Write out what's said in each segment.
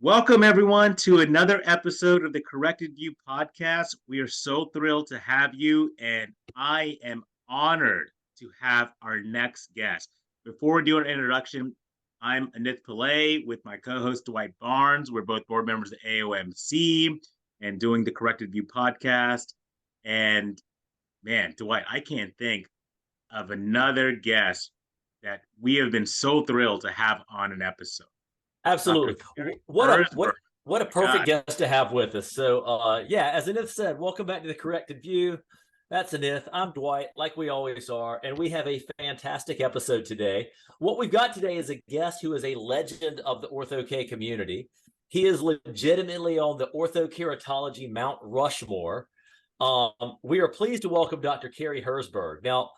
Welcome, everyone, to another episode of the Corrected View podcast. We are so thrilled to have you, and I am honored to have our next guest. Before we do an introduction, I'm Anith Pillay with my co-host Dwight Barnes. We're both board members of AAOMC and doing the Corrected View podcast. And man, Dwight, I can't think of another guest that we have been so thrilled to have on an episode. Absolutely. Dr. What Herzberg. a perfect guest to have with us. So yeah, as Anith said, welcome back to the Corrected View. That's Anith. I'm Dwight, like we always are, and we have a fantastic episode today. What we've got today is a guest who is a legend of the Ortho-K community. He is legitimately on the orthokeratology Mount Rushmore. We are pleased to welcome Dr. Cary Herzberg. Now,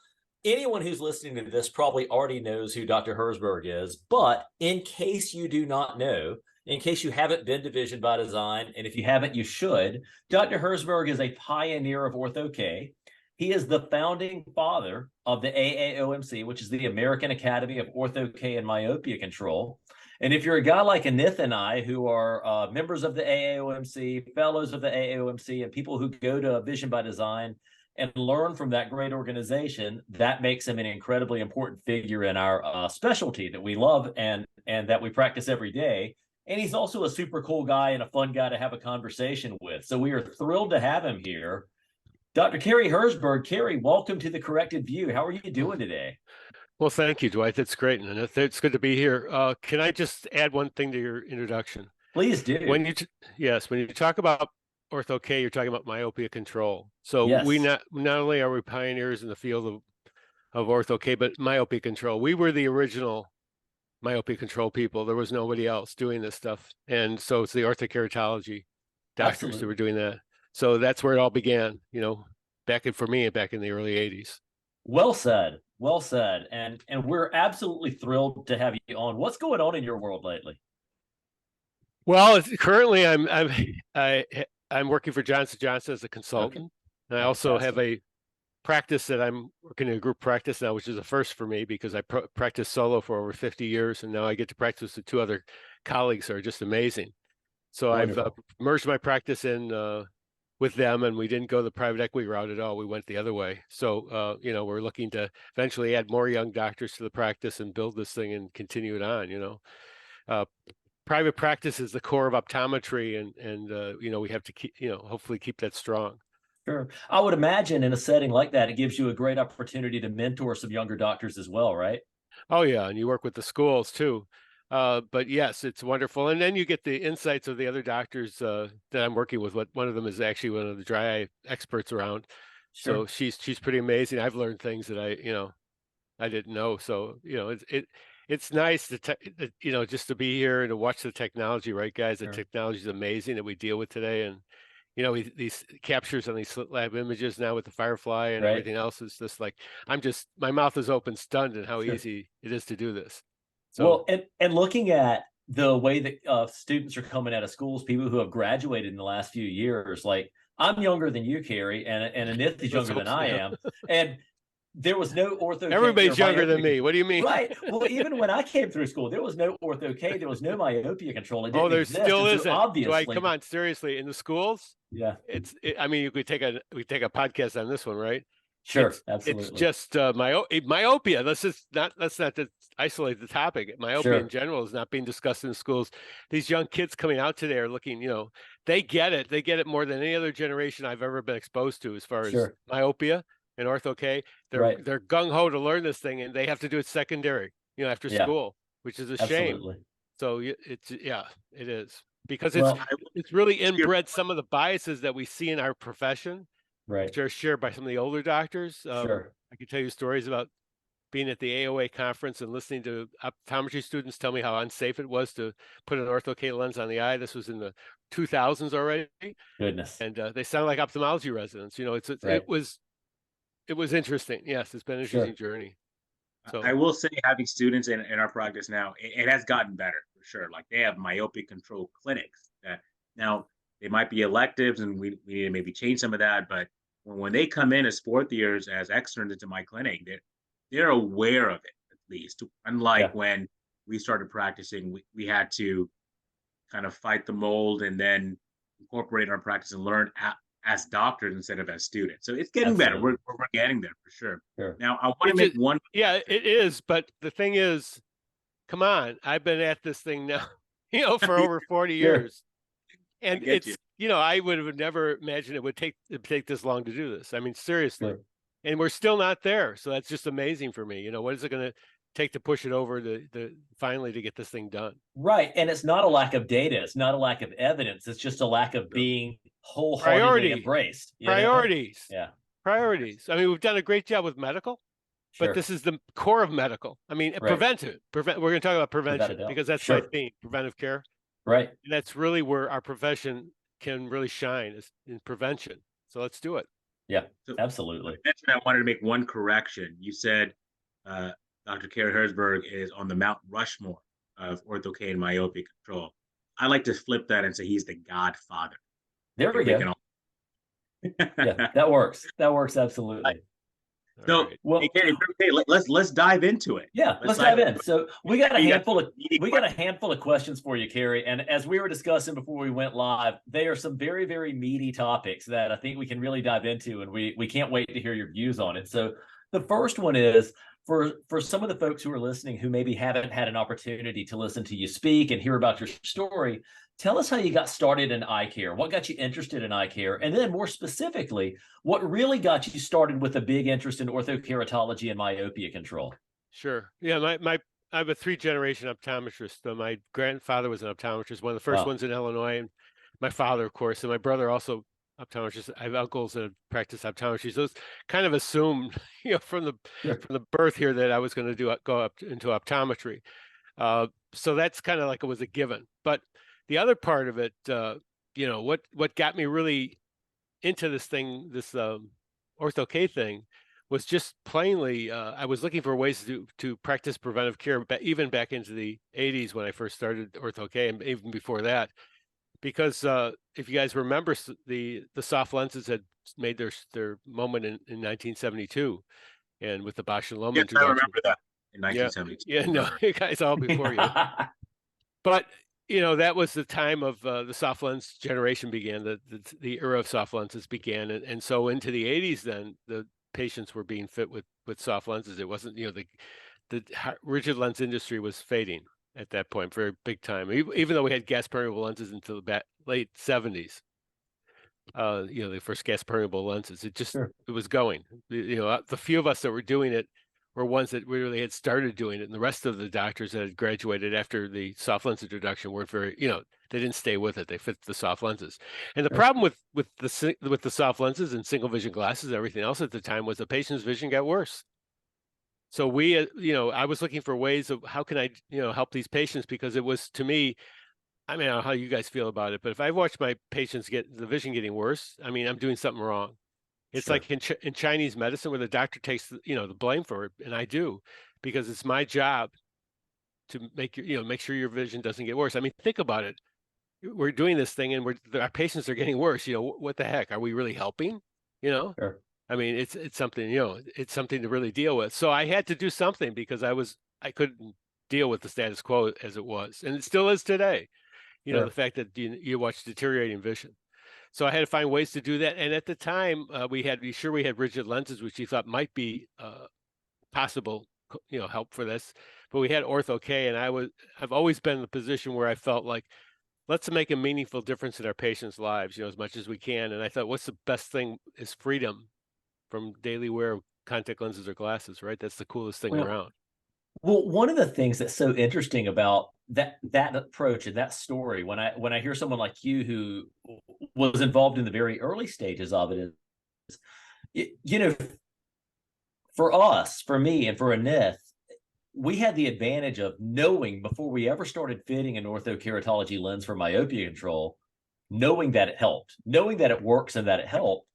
anyone who's listening to this probably already knows who Dr. Herzberg is, but in case you do not know, in case you haven't been to Vision by Design, and if you haven't, you should, Dr. Herzberg is a pioneer of Ortho-K. He is the founding father of the AAOMC, which is the American Academy of Ortho-K and Myopia Control. And if you're a guy like Anith and I, who are members of the AAOMC, fellows of the AAOMC, and people who go to Vision by Design and learn from that great organization, that makes him an incredibly important figure in our specialty that we love and that we practice every day. And he's also a super cool guy and a fun guy to have a conversation with. So we are thrilled to have him here. Dr. Cary Herzberg. Cary, welcome to the Corrected View. How are you doing today? Well, thank you, Dwight. That's great. And it's good to be here. Can I just add one thing to your introduction? Please do. When you talk about Ortho-K, you're talking about myopia control. So Yes. we not only are we pioneers in the field of Ortho-K, but myopia control. We were the original myopia control people. There was nobody else doing this stuff. And so it's the orthokeratology doctors that were doing that. So that's where it all began, back in the early 80s. Well said. Well said. And we're absolutely thrilled to have you on. What's going on in your world lately? Well, currently I'm working for Johnson & Johnson as a consultant. Okay. And I also have a practice that I'm working in a group practice now, which is a first for me because I practiced solo for over 50 years. And now I get to practice with two other colleagues who are just amazing. So wonderful. I've merged my practice in with them, and we didn't go the private equity route at all. We went the other way. So, we're looking to eventually add more young doctors to the practice and build this thing and continue it on, Private practice is the core of optometry, and we have to keep, hopefully keep that strong. Sure. I would imagine in a setting like that, it gives you a great opportunity to mentor some younger doctors as well, right? Oh, yeah. And you work with the schools too. But yes, it's wonderful. And then you get the insights of the other doctors that I'm working with. One of them is actually one of the dry eye experts around. Sure. So she's pretty amazing. I've learned things that I didn't know. So, it's nice to just to be here and to watch the technology, right, guys? The technology is amazing that we deal with today. And, these captures on these slit lab images now with the Firefly and everything else is just like, my mouth is open, stunned at how easy it is to do this. So, well, and looking at the way that students are coming out of schools, people who have graduated in the last few years, like I'm younger than you, Cary, and Anith is younger than I am. And there was no Ortho-K. Everybody's younger than me. What do you mean? Right. Well, even when I came through school, there was no Ortho-K. There was no myopia control. There still isn't. Obviously. Dwight, come on, seriously. In the schools? Yeah. We could take a podcast on this one, right? Sure, absolutely. It's just myopia. Let's not isolate the topic. Myopia in general is not being discussed in schools. These young kids coming out today are looking, they get it. They get it more than any other generation I've ever been exposed to as far as myopia and Ortho-K. They're gung-ho to learn this thing, and they have to do it secondary, after school, which is a shame. So it is. Because it's really inbred some of the biases that we see in our profession. Right. Which are shared by some of the older doctors. Sure. I can tell you stories about being at the AOA conference and listening to optometry students tell me how unsafe it was to put an Ortho-K lens on the eye. This was in the 2000s already. Goodness. And they sound like ophthalmology residents. It was interesting. Yes, it's been an interesting journey. So I will say, having students in our practice now, it has gotten better for sure. Like they have myopia control clinics that now they might be electives, and we need to maybe change some of that. But when they come in as fourth years as externs into my clinic, they're aware of it, at least. Unlike when we started practicing, we had to kind of fight the mold and then incorporate our practice and learn as doctors instead of as students. So it's getting better. Absolutely. We're getting there for sure. Sure. Now I want to make one. Yeah, it is. But the thing is, come on, I've been at this thing now, for over 40 Sure. years. And it's, I would have never imagined it would take this long to do this. I mean, seriously. Sure. And we're still not there. So that's just amazing for me. What is it going to take to push it over the finally to get this thing done? Right. And it's not a lack of data. It's not a lack of evidence. It's just a lack of being wholeheartedly embraced. Priorities. Yeah. Priorities. I mean, we've done a great job with medical, Sure. but this is the core of medical. I mean, preventive. We're going to talk about prevention because that's my theme, preventive care. Right. And that's really where our profession can really shine, is in prevention. So let's do it. Yeah, absolutely. I wanted to make one correction. You said Dr. Cary Herzberg is on the Mount Rushmore of ortho-K and myopia control. I like to flip that and say he's the godfather. There we go. Yeah, that works. That works absolutely. So, let's dive into it. Yeah, let's dive in. So we got a handful of questions for you, Cary. And as we were discussing before we went live, they are some very, very meaty topics that I think we can really dive into, and we can't wait to hear your views on it. So the first one is for some of the folks who are listening who maybe haven't had an opportunity to listen to you speak and hear about your story. Tell us how you got started in eye care. What got you interested in eye care? And then more specifically, what really got you started with a big interest in orthokeratology and myopia control? Sure. Yeah, I have a 3-generation optometrist. So my grandfather was an optometrist, one of the first ones in Illinois, and my father, of course, and my brother also optometrist. I have uncles that practice optometry. So it's kind of assumed, from the birth here that I was going to go up into optometry. So that's kind of like it was a given. But the other part of it, what got me really into this thing, this ortho-K thing, was just plainly I was looking for ways to practice preventive care, even back into the 80s when I first started ortho-K, and even before that, because if you guys remember, the soft lenses had made their moment in 1972, and with the Bausch and Lomb introduction. I remember that in 1972. Yeah, no, you guys all before you, but. That was the time of the soft lens generation began, the era of soft lenses began. And so into the 80s, then the patients were being fit with soft lenses. It wasn't, the rigid lens industry was fading at that point, very big time. Even though we had gas permeable lenses until the late 70s, the first gas permeable lenses, it was going. The few of us that were doing it were ones that really had started doing it, and the rest of the doctors that had graduated after the soft lens introduction weren't very, they didn't stay with it. They fit the soft lenses. And the problem with the soft lenses and single vision glasses and everything else at the time was the patient's vision got worse. So I was looking for ways of how can I, help these patients, because it was, to me, I mean, I don't know how you guys feel about it, but if I watch my patients get the vision getting worse, I mean, I'm doing something wrong. It's like in Chinese medicine where the doctor takes the blame for it, and I do, because it's my job to make make sure your vision doesn't get worse. I mean, think about it. We're doing this thing, and our patients are getting worse. What the heck? Are we really helping? Sure. I mean, it's something. It's something to really deal with. So I had to do something because I couldn't deal with the status quo as it was, and it still is today. The fact that you watch deteriorating vision. So I had to find ways to do that. And at the time, we had rigid lenses, which we thought might be possible, help for this. But we had ortho-K, and I've always been in the position where I felt like, let's make a meaningful difference in our patients' lives, as much as we can. And I thought, what's the best thing is freedom from daily wear of contact lenses or glasses, right? That's the coolest thing around. Well, one of the things that's so interesting about that approach and that story, when I hear someone like you who was involved in the very early stages of it, is, for us, for me, and for Anith, we had the advantage of knowing before we ever started fitting an orthokeratology lens for myopia control, knowing that it helped, knowing that it works and that it helped.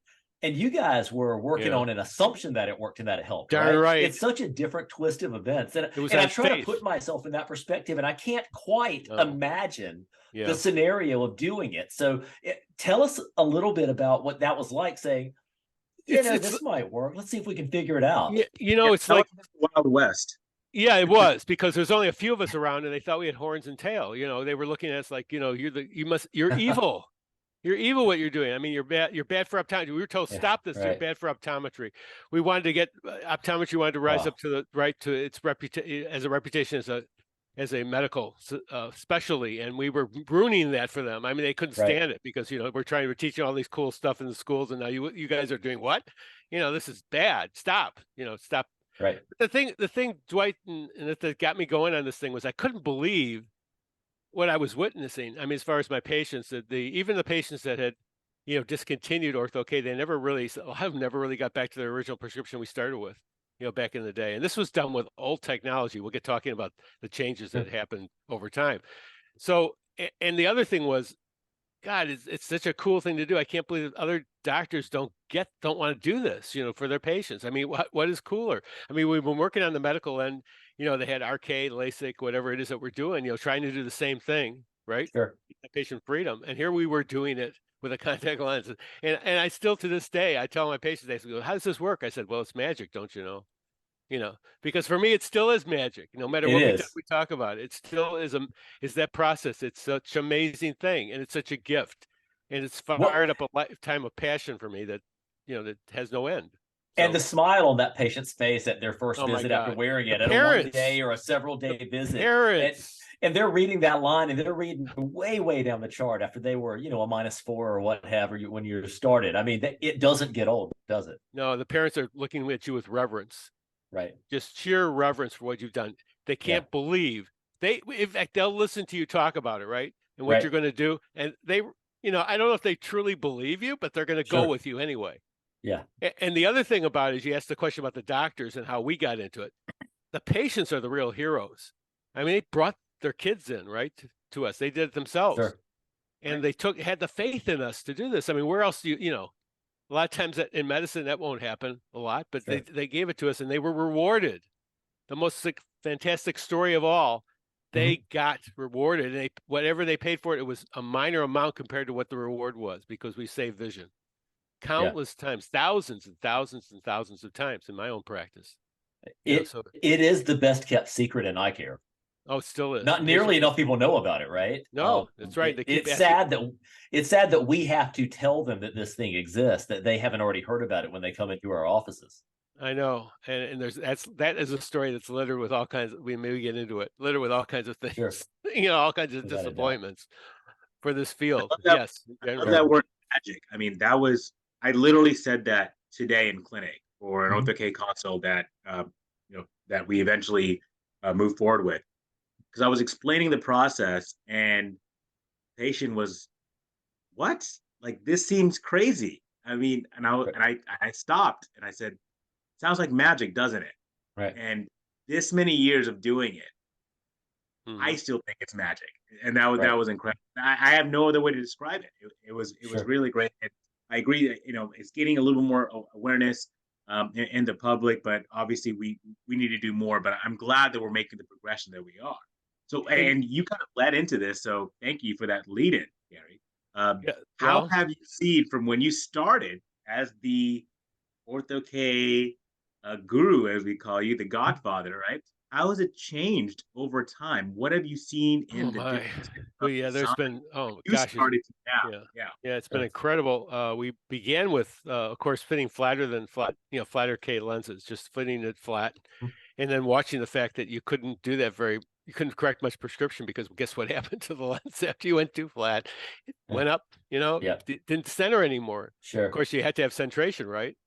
And you guys were working on an assumption that it worked and that it helped. Right? It's such a different twist of events. And I try to put myself in that perspective, and I can't quite imagine the scenario of doing it. So tell us a little bit about what that was like, saying, this might work. Let's see if we can figure it out. It's like Wild West. Yeah, it was because there's only a few of us around, and they thought we had horns and tail. You know, they were looking at us like, you know, you're evil. You're evil what you're doing. I mean, you're bad for optometry. We were told, Yeah, stop this. You're right. bad for optometry. We wanted to get optometry wanted to rise Wow. up to the right to its reputation as a reputation as a medical specialty, and we were ruining that for them. I mean, they couldn't Right. stand it because, you know, we're teaching all these cool stuff in the schools, and now you guys are doing what? You know, this is bad. Stop. You know, stop. Right. The thing, Dwight, and that got me going on this thing was I couldn't believe what I was witnessing. I mean, as far as my patients, that even the patients that had, you know, discontinued ortho-K, they never really, a lot of them never really got back to their original prescription we started with, you know, back in the day. And this was done with old technology. We'll get talking about the changes that happened over time. So, and the other thing was, God, it's such a cool thing to do. I can't believe that other doctors don't want to do this, you know, for their patients. I mean, what is cooler? I mean, we've been working on the medical end, you know, they had RK, LASIK, whatever it is that we're doing, you know, trying to do the same thing, right? Sure. Patient freedom. And here we were doing it with a contact lens. And I still, to this day, I tell my patients, they go, how does this work? I said, well, it's magic, don't you know? You know, because for me, it still is magic. No matter It what is. we talk about, it still is that process. It's such an amazing thing, and it's such a gift, and it's What fired up a lifetime of passion for me that, you know, that has no end. and the So, smile on that patient's face at their first oh my visit after God, wearing the it at a 1-day or a several the day visit. parents, And they're reading that line and they're reading way down the chart after they were, you know, a -4 or whatever when you started. I mean, it doesn't get old, does it? no, the parents are looking at you with reverence, Right. just sheer reverence for what you've done. They Yeah. can't believe in fact, they'll listen to you talk about it, right, and what Right. you're going to do, and they, you know, I don't know if they truly believe you, but they're going to go Sure. with you anyway. Yeah. And the other thing about it is you asked the question about the doctors and how we got into it. The patients are the real heroes. I mean, they brought their kids in, right, to us. They did it themselves. Sure. And they had the faith in us to do this. I mean, where else do you know, a lot of times in medicine that won't happen a lot, but Sure. they gave it to us and they were rewarded. The most fantastic story of all, they got rewarded, and whatever they paid for it, it was a minor amount compared to what the reward was because we saved vision. Yeah. Countless times, thousands and thousands and thousands of times in my own practice. You know, It is the best kept secret in eye care. oh, it still is. Not nearly enough people know about it, right? No, that's right. They keep it's sad that we have to tell them that this thing exists, that they haven't already heard about it when they come into our offices. I know, and that is a story that's littered with all kinds. We maybe get into it. Littered with all kinds of things. Sure. You know, all kinds of Without a doubt. disappointments for this field. I love Yes, in I love general. that word magic. I mean, I literally said that today in clinic for an Mhm. ortho-K consult that you know, that we eventually moved forward with, because I was explaining the process and the patient was, what? Like, this seems crazy. I mean, I stopped and I said, sounds like magic, doesn't it? Right. And this many years of doing it, I Mhm. still think it's magic, and that Right. was incredible. I have no other way to describe it. It was Sure. really great. And I agree that, you know, it's getting a little more awareness in the public, but obviously we need to do more. But I'm glad that we're making the progression that we are. So, And and you kind of led into this, so thank you for that lead in, Cary. Yeah. How Well, have you seen from when you started as the ortho-K guru, as we call you, the godfather, right? How has it changed over time? What have you seen oh in the my. difference Well, of yeah. There's design been. Oh you gosh. started to now? Yeah. Yeah. Yeah, it's been Sure. incredible. We began with, of course, fitting flatter than flat, you know, flatter K lenses, just fitting it flat, Mhm. and then watching the fact that you couldn't do that you couldn't correct much prescription because guess what happened to the lens after you went too flat? It went up, you know, Yeah. didn't center anymore. Of Sure. course, you had to have centration, right?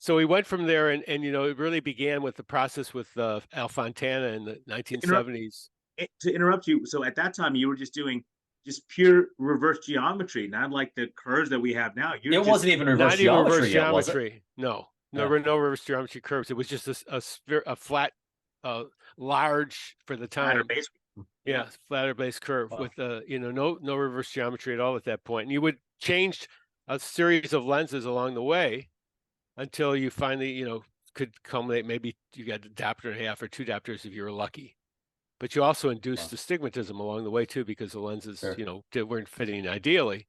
So we went from there, and you know, it really began with the process with Al Fontana in the To interrupt, 1970s. to interrupt you, so at that time you were just doing just pure reverse geometry, not like the curves that we have now. You're It just wasn't even reverse Not even reverse geometry yet, was it? geometry. No, no, Yeah. no reverse geometry curves. It was just a flat, uh, large for the flatter time. base. Yeah, flatter base curve Wow. with you know, no reverse geometry at all at that point. And you would change a series of lenses along the way until you finally, you know, could culminate. Maybe you got a diopter and a half or two diopters if you were lucky. But you also induced Wow. astigmatism along the way too, because the lenses, Sure. you know, weren't fitting ideally.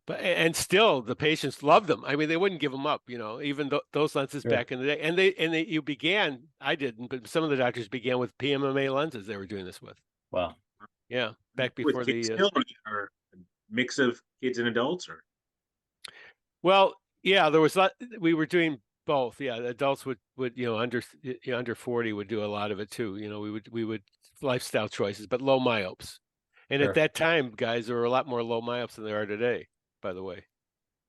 But and still the patients loved them. I mean, they wouldn't give them up, even those lenses Sure. back in the day. And you began, I didn't, but some of the doctors began with PMMA lenses they were doing this with. Wow. Yeah, back With before kids still, or a mix of kids and adults, or well, yeah, we were doing both. Yeah, the adults would under 40 would do a lot of it too. We would lifestyle choices, but low myopes. And at Sure. that time, guys, there were a lot more low myopes than there are today, by the way.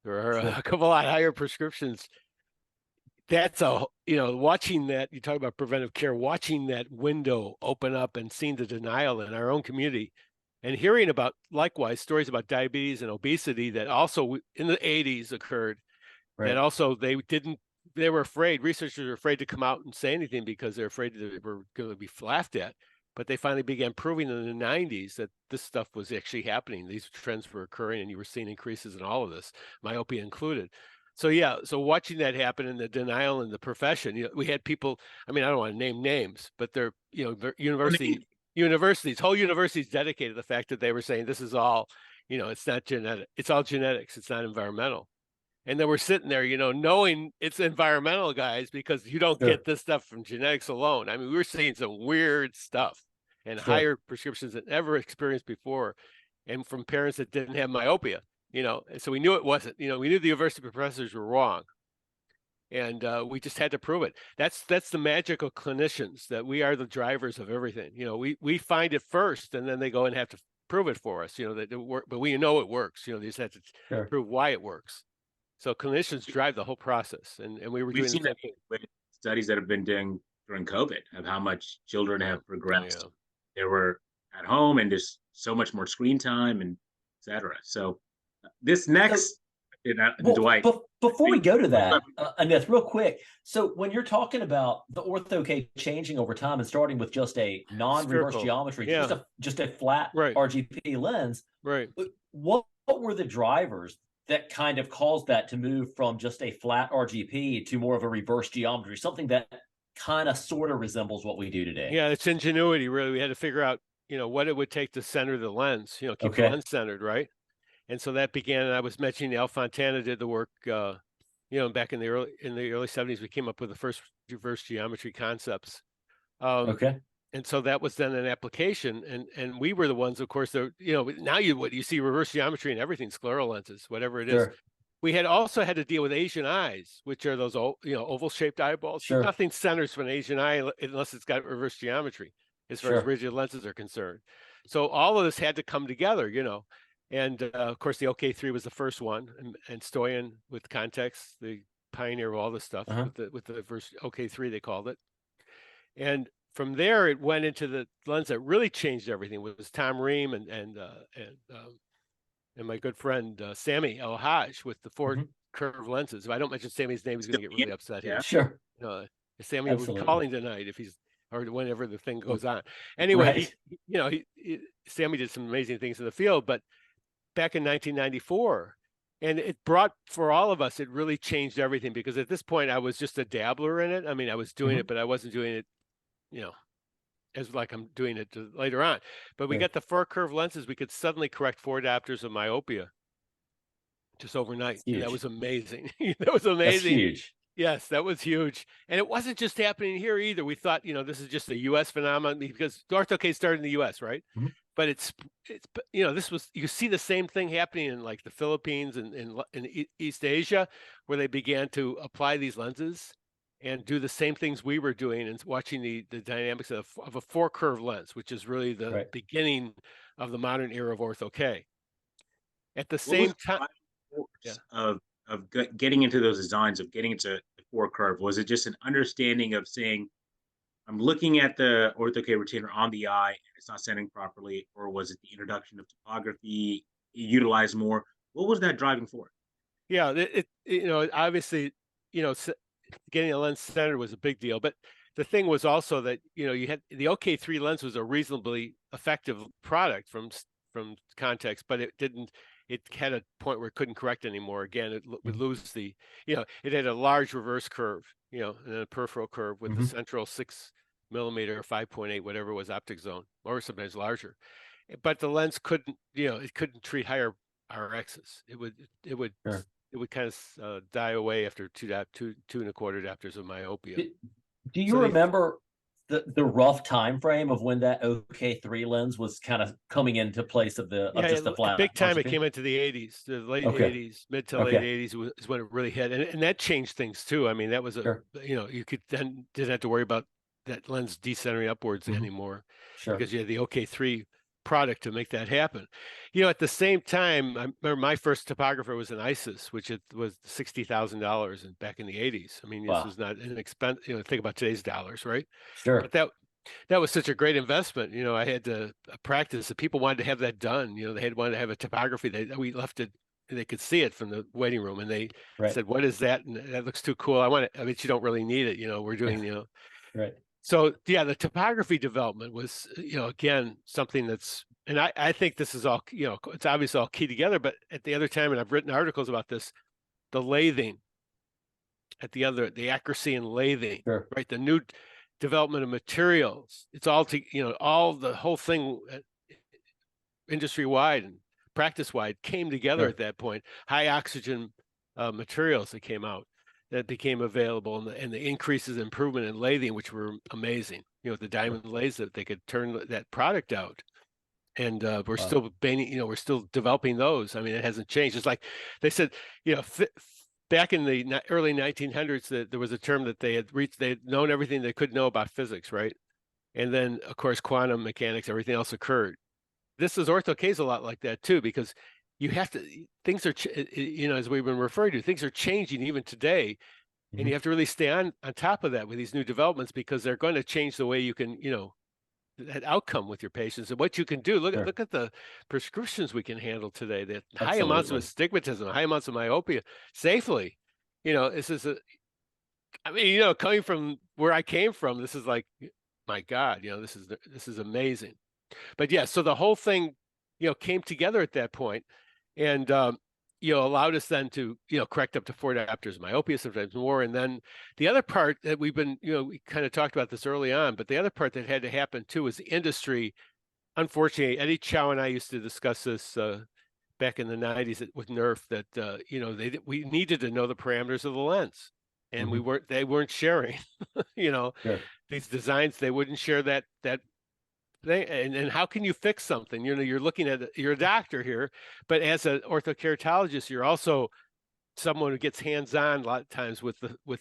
There are Sure. a couple lot higher prescriptions. That's watching that, you talk about preventive care, watching that window open up and seeing the denial in our own community and hearing about, likewise, stories about diabetes and obesity that also in the 80s occurred, that Right. also they were afraid, researchers were afraid to come out and say anything because they're afraid they were going to be laughed at. But they finally began proving in the 90s that this stuff was actually happening. These trends were occurring, and you were seeing increases in all of this, myopia included. So yeah, so watching that happen in the denial in the profession, we had people. I mean, I don't want to name names, but they're universities, whole universities dedicated to the fact that they were saying this is all, it's not genetic, it's all genetics, it's not environmental. And then we're sitting there, knowing it's environmental, guys, because you don't Sure. get this stuff from genetics alone. I mean, we were seeing some weird stuff and Sure. higher prescriptions than ever experienced before, and from parents that didn't have myopia, and so we knew it wasn't, we knew the university professors were wrong. And we just had to prove it. That's the magic of clinicians, that we are the drivers of everything. We find it first, and then they go and have to prove it for us, that it work, but we know it works. They just have to Sure. prove why it works. So clinicians drive the whole process, and we were we've doing seen the that same thing. with studies that have been done during COVID of how much children have progressed. They were at home and just so much more screen time and etc. So this next, Well, Dwight, before we go to that, Anith, real quick. So when you're talking about the ortho-K changing over time and starting with just a non-reverse Spherical. geometry, Yeah. just a flat Right. RGP lens, Right. what were the drivers that kind of caused that to move from just a flat RGP to more of a reverse geometry, something that kind of sort of resembles what we do today? Yeah, it's ingenuity, really. We had to figure out, what it would take to center the lens, keep Okay. the lens centered, right? And so that began, and I was mentioning Al Fontana did the work, back in the early 70s, we came up with the first reverse geometry concepts. Okay. And so that was then an application, and we were the ones, of course, that, now you see reverse geometry in everything, scleral lenses, whatever it is. Sure. We had also had to deal with Asian eyes, which are those, oval shaped eyeballs. Sure. Nothing centers from an Asian eye unless it's got reverse geometry, as far as rigid lenses are concerned. So all of this had to come together, and of course the OK3 was the first one, and Stoyan with Context, the pioneer of all this stuff, with the first OK3 they called it. And from there, it went into the lens that really changed everything. It was Tom Ream and my good friend Sammy El Haj with the four curved lenses. If I don't mention Sammy's name, he's going to get really upset here. Sure. Sammy will be calling tonight if he's, or whenever the thing goes on. Anyway, Sammy did some amazing things in the field, but back in 1994, and it brought, for all of us, it really changed everything, because at this point I was just a dabbler in it. I mean, I was doing it, but I wasn't doing it, as like I'm doing it later on. But we got the four curved lenses. We could suddenly correct 4 diopters of myopia just overnight. And that was amazing. That was amazing. That's huge. Yes, that was huge. And it wasn't just happening here either. We thought, this is just a U.S. phenomenon, because ortho-K started in the U.S., right? But it's this was, you see the same thing happening in like the Philippines and in East Asia, where they began to apply these lenses and do the same things we were doing, and watching the dynamics of a 4 curve lens, which is really the beginning of the modern era of ortho-K. At the same time, of getting into those designs, of getting into the 4 curve, was it just an understanding of saying, I'm looking at the ortho-K retainer on the eye and it's not centering properly, or was it the introduction of topography utilized more? What was that driving force? Yeah, obviously, getting a lens centered was a big deal, but the thing was also that, you had the OK3 lens was a reasonably effective product from Context, but it had a point where it couldn't correct anymore. Again, it would lose the, it had a large reverse curve, and a peripheral curve with the central 6 millimeter or 5.8, whatever it was, optic zone, or sometimes larger. But the lens couldn't, it couldn't treat higher RXs. It would Sure. it would kind of die away after two and a quarter diopters of myopia. Do you So remember the rough time frame of when that OK3 lens was kind of coming into place of just the flat big time. It function? came into the 80s, the late Okay. 80s, mid to late 80s is when it really hit, and that changed things too. I mean, that was Sure. you could then didn't have to worry about that lens decentering upwards anymore, Sure. because you had the OK3 product to make that happen. At the same time, I remember my first topographer was an ISIS, which it was $60,000 back in the 80s. I mean, this Wow. was not an expense. Think about today's dollars, right? Sure. But that was such a great investment. I had to practice. People wanted to have that done. They had wanted to have a topography. We left it. They could see it from the waiting room, and they said, "What is that?" And that looks too cool. I want it. I mean, you don't really need it. We're doing. Right. So yeah, the topography development was, again, something that's, and I think this is all, it's obviously all key together. But at the other time, and I've written articles about this, the lathing. The accuracy in lathing, Sure. right? The new development of materials. It's all the whole thing, industry wide and practice wide, came together at that point. High oxygen materials that came out, that became available, and the increases in improvement in lathing, which were amazing. The diamond lathes, that they could turn that product out. And we're still we're still developing those. I mean, it hasn't changed. It's like they said, back in the early 1900s, that there was a term that they had known everything they could know about physics, right? And then, of course, quantum mechanics, everything else occurred. This is ortho-K is a lot like that too, because things are, as we've been referring to, things are changing even today. And you have to really stay on top of that with these new developments, because they're going to change the way you can, that outcome with your patients and what you can do. Look at the prescriptions we can handle today. That high amounts of astigmatism, high amounts of myopia safely. This is coming from where I came from, this is like, my God, this is amazing. But yeah, so the whole thing, came together at that point, and allowed us then to, correct up to 4 diopters of myopia, sometimes more. And then the other part that we've been, we kind of talked about this early on, but the other part that had to happen too is the industry. Unfortunately, Eddie Chow and I used to discuss this back in the 90s with NERF, that, we needed to know the parameters of the lens, and they weren't sharing, these designs. They wouldn't share that and how can you fix something? You're looking at, you're a doctor here, but as an orthokeratologist, you're also someone who gets hands-on a lot of times with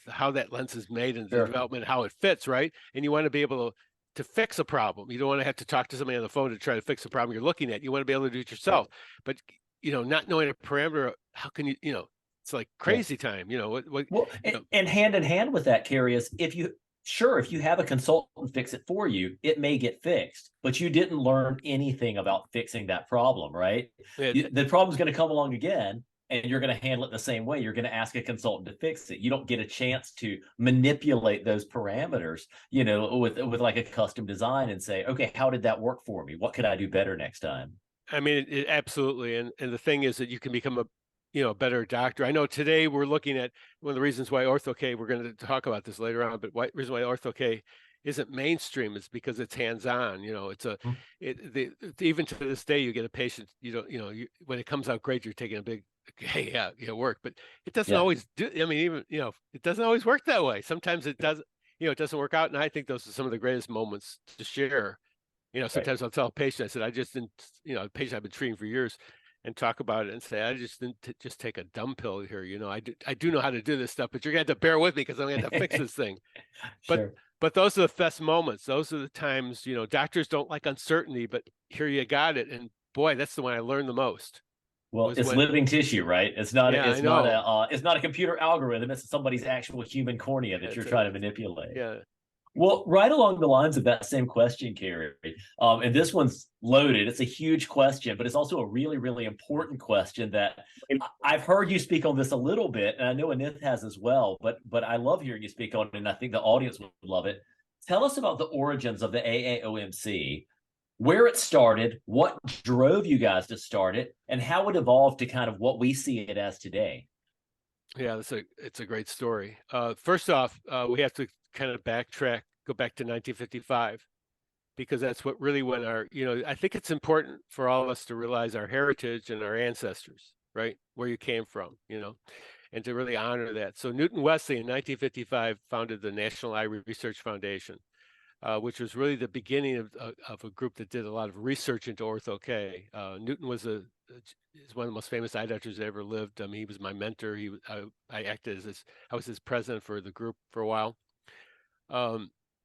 how that lens is made and the development, how it fits, right? And you want to be able to fix a problem. You don't want to have to talk to somebody on the phone to try to fix a problem you're looking at. You want to be able to do it yourself. But not knowing a parameter, how can you? It's like crazy time. And hand in hand with that, Cary, is if you have a consultant fix it for you, it may get fixed, but you didn't learn anything about fixing that problem, right? The problem's going to come along again, and you're going to handle it the same way. You're going to ask a consultant to fix it. You don't get a chance to manipulate those parameters, with like a custom design and say, okay, how did that work for me? What could I do better next time? I mean, absolutely. And the thing is that you can become a better doctor. I know today we're looking at one of the reasons why Ortho-K, we're going to talk about this later on, but reason why Ortho-K isn't mainstream is because it's hands-on. Even to this day, you get a patient, when it comes out great, you're taking a big, hey, yeah, work, but it doesn't always do. I mean, even, it doesn't always work that way. Sometimes it does, it doesn't work out. And I think those are some of the greatest moments to share. Sometimes I'll tell a patient, I said, I just didn't, a patient I've been treating for years, and talk about it and say, I just didn't just take a dumb pill here. I do know how to do this stuff, but you're going to have to bear with me because I'm going to have to fix this thing. But those are the best moments. Those are the times, doctors don't like uncertainty, but here you got it. And boy, that's the one I learned the most. Well, it's living tissue, right? It's not a computer algorithm. It's somebody's actual human cornea that you're trying to manipulate. Yeah. Well, right along the lines of that same question, Cary, and this one's loaded. It's a huge question, but it's also a really, really important question that I've heard you speak on this a little bit, and I know Anith has as well, but I love hearing you speak on it, and I think the audience would love it. Tell us about the origins of the AAOMC, where it started, what drove you guys to start it, and how it evolved to kind of what we see it as today. Yeah, it's a great story. First off, we have to kind of backtrack, go back to 1955. because that's what really when I think it's important for all of us to realize our heritage and our ancestors, right? Where you came from, and to really honor that. So Newton Wesley in 1955 founded the National Eye Research Foundation, which was really the beginning of a group that did a lot of research into ortho-K. Newton is one of the most famous eye doctors that ever lived. He was my mentor. I acted as I was his president for the group for a while.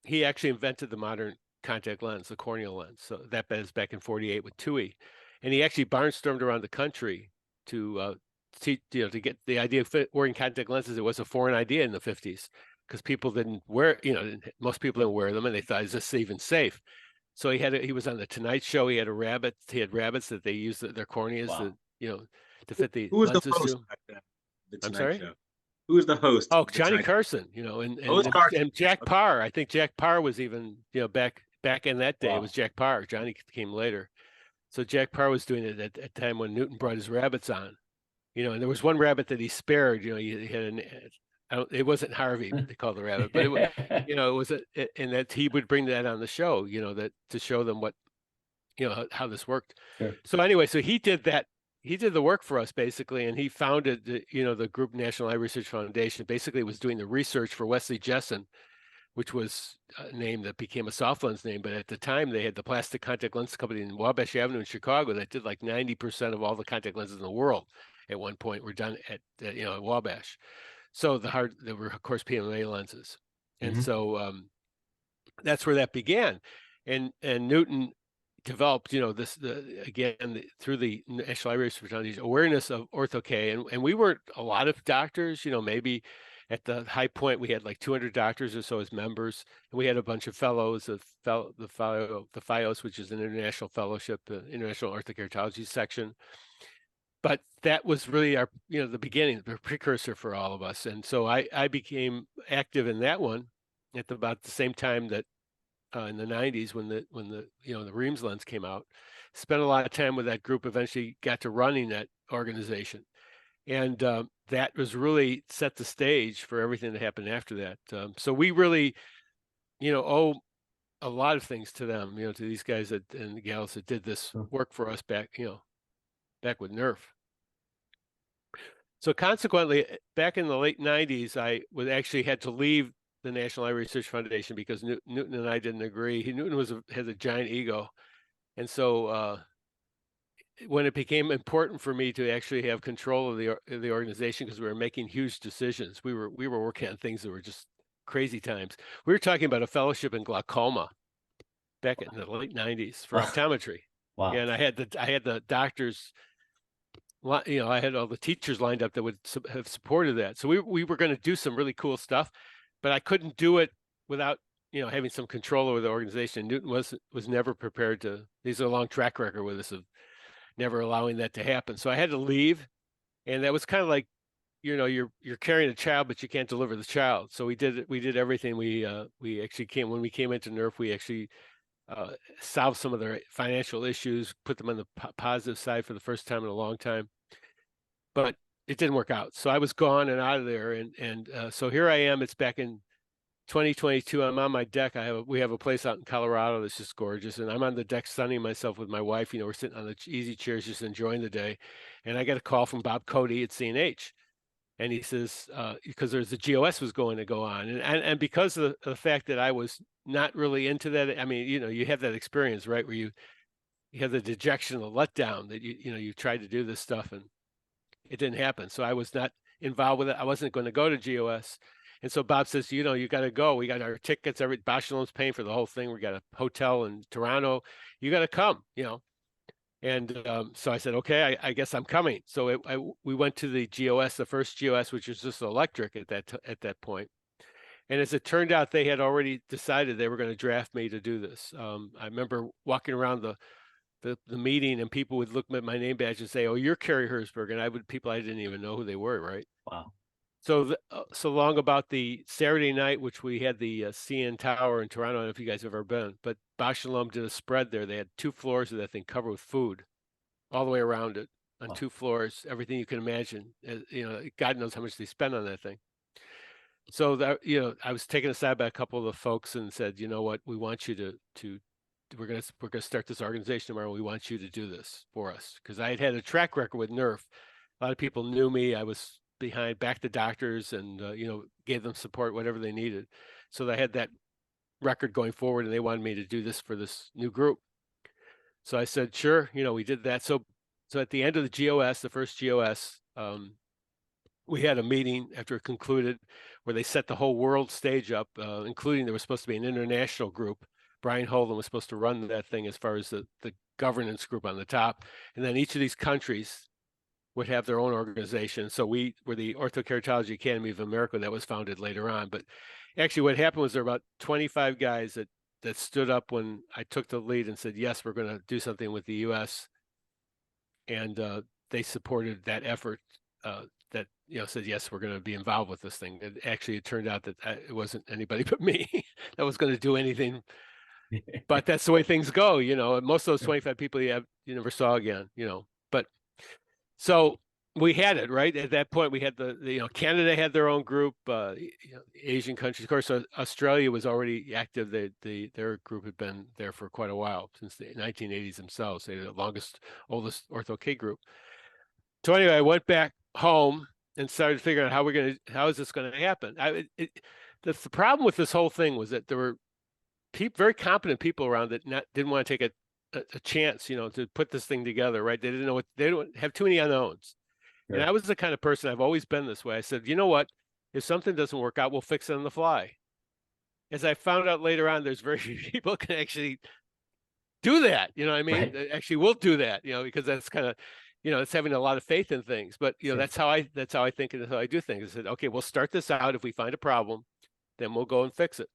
He actually invented the modern contact lens, the corneal lens. So that is back in '48 with TUI, and he actually barnstormed around the country to to get the idea of wearing contact lenses. It was a foreign idea in the '50s because people didn't wear, most people didn't wear them, and they thought, is this even safe? So he was on the Tonight Show. He had rabbits that they used their corneas to fit the Who was the lenses host to. at the I'm Tonight sorry? Show? Who was the host? Oh, of the Johnny Tonight- Carson, Carson. and Jack Parr. I think Jack Parr was even, back in that day, Wow. it was Jack Parr. Johnny came later. So Jack Parr was doing it at the time when Newton brought his rabbits on, and there was one rabbit that he spared, he had it wasn't Harvey, they called the rabbit, but it was and that he would bring that on the show, that to show them what, how this worked. Sure. So anyway, so he did that. He did the work for us basically, and he founded the group National Eye Research Foundation. Basically, was doing the research for Wesley Jessen, which was a name that became a soft lens name. But at the time, they had the plastic contact lens company in Wabash Avenue in Chicago that did like 90% of all the contact lenses in the world. At one point, were done at Wabash. So there were of course PMA lenses, and so that's where that began, and Newton developed, through the National Eye Research Foundation awareness of ortho-K, and we were a lot of doctors, maybe at the high point we had like 200 doctors or so as members, and we had a bunch of fellows, the FIOS, which is an international fellowship, the International Orthokeratology section. But that was really our, the beginning, the precursor for all of us, and so I became active in that one at about the same time that. In the '90s, when the Reams lens came out, spent a lot of time with that group. Eventually, got to running that organization, and that was really set the stage for everything that happened after that. So we really, owe a lot of things to them, to these guys and the gals that did this work for us back with NERF. So consequently, back in the late '90s, I actually had to leave the National Eye Research Foundation because Newton and I didn't agree. Newton has a giant ego, and so when it became important for me to actually have control of the organization, because we were making huge decisions, we were working on things that were just crazy times. We were talking about a fellowship in glaucoma back in the late '90s for optometry. Wow. And I had the doctors. I had all the teachers lined up that would have supported that. So we were going to do some really cool stuff, but I couldn't do it without, having some control over the organization. Newton was never prepared to. These are a long track record with us of never allowing that to happen. So I had to leave, and that was kind of like, you're carrying a child, but you can't deliver the child. So we did everything. We actually when we came into NERF, we actually solved some of their financial issues, put them on the positive side for the first time in a long time, but it didn't work out. So I was gone and out of there, and so here I am. It's back in 2022. I'm on my deck. We have a place out in Colorado that's just gorgeous, and I'm on the deck sunning myself with my wife. We're sitting on the easy chairs just enjoying the day, and I get a call from Bob Cody at CNH. And he says, because there's the GOS was going to go on. And because of the fact that I was not really into that, I mean, you have that experience, right? Where you have the dejection, the letdown that you tried to do this stuff and it didn't happen. So I was not involved with it. I wasn't going to go to GOS. And so Bob says, you got to go. We got our tickets. Bosch Loan's paying for the whole thing. We got a hotel in Toronto. You got to come, And so I said, okay, I guess I'm coming. So we went to the GOS, the first GOS, which was just electric at that point. And as it turned out, they had already decided they were going to draft me to do this. I remember walking around the meeting, and people would look at my name badge and say, "Oh, you're Cary Herzberg," and people I didn't even know who they were, right? Wow. So so long about the Saturday night, which we had the CN Tower in Toronto. I don't know if you guys have ever been, but Bosch Alum did a spread there. They had 2 floors of that thing covered with food all the way around it on 2 floors, everything you can imagine. God knows how much they spent on that thing. So that, I was taken aside by a couple of the folks and said, you know what, we want you to we're gonna start this organization tomorrow. We want you to do this for us, because I had a track record with Nerf. A lot of people knew me. I was behind back to doctors and gave them support whatever they needed. So I had that record going forward, and they wanted me to do this for this new group. So I said, sure. We did that. So at the end of the GOS, the first GOS, we had a meeting after it concluded where they set the whole world stage up, including there was supposed to be an international group. Brian Holden was supposed to run that thing as far as the governance group on the top. And then each of these countries would have their own organization. So we were the Orthokeratology Academy of America that was founded later on. But actually what happened was there were about 25 guys that stood up when I took the lead and said, yes, we're going to do something with the U.S. And they supported that effort that, said, yes, we're going to be involved with this thing. It turned out that it wasn't anybody but me that was going to do anything. But that's the way things go, most of those 25 people you never saw again, but so we had it right at that point. We had Canada had their own group, Asian countries. Of course, Australia was already active. Their group had been there for quite a while, since the 1980s themselves. They're the oldest Ortho-K group. So anyway, I went back home and started figuring out how is this going to happen. The problem with this whole thing was that there were very competent people around that didn't want to take a chance, to put this thing together, right? They didn't know they don't have too many unknowns. Sure. And I was the kind of person, I've always been this way. I said, you know what? If something doesn't work out, we'll fix it on the fly. As I found out later on, there's very few people who can actually do that. Right. Actually, we'll do that, because that's kind of, it's having a lot of faith in things. But, sure. that's how I think, and that's how I do things. I said, okay, we'll start this out. If we find a problem, then we'll go and fix it.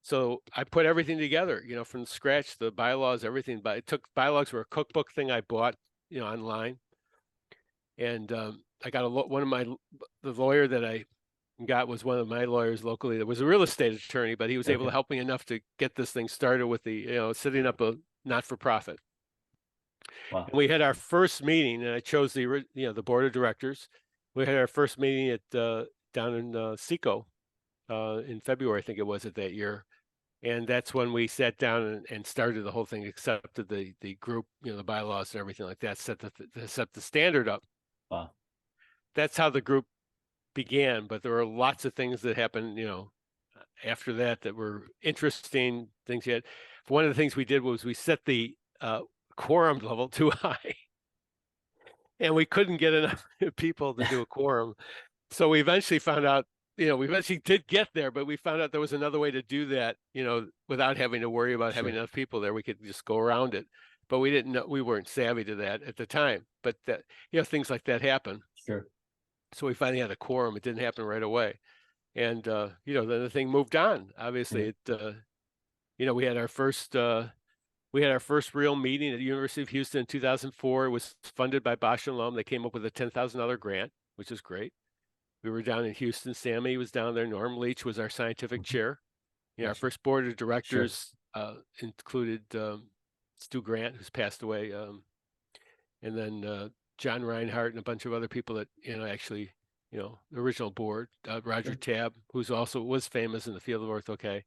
So I put everything together, from scratch, the bylaws, everything. But it took bylaws were a cookbook thing I bought, online. And I got the lawyer that I got was one of my lawyers locally that was a real estate attorney, but he was able to help me enough to get this thing started with the, setting up a not-for-profit. Wow. And we had our first meeting, and I chose the board of directors. We had our first meeting at down in Seco in February, I think it was, that year. And that's when we sat down and started the whole thing, accepted the group, the bylaws and everything like that, set the standard up. Wow. That's how the group began. But there were lots of things that happened, after that were interesting things. Yet, one of the things we did was we set the quorum level too high, and we couldn't get enough people to do a quorum. So we eventually found out. We eventually did get there, but we found out there was another way to do that, without having to worry about having enough people there. We could just go around it, but we didn't know, we weren't savvy to that at the time. But that, things like that happen. Sure. So we finally had a quorum. It didn't happen right away, and then the thing moved on. Obviously, we had our first real meeting at the University of Houston in 2004. It was funded by Bosch and Lomb. They came up with a $10,000 grant, which is great. We were down in Houston. Sammy was down there. Norm Leach was our scientific chair. Our first board of directors included Stu Grant, who's passed away, and then John Reinhardt and a bunch of other people that the original board. Roger Tabb, who's also was famous in the field of Ortho-K,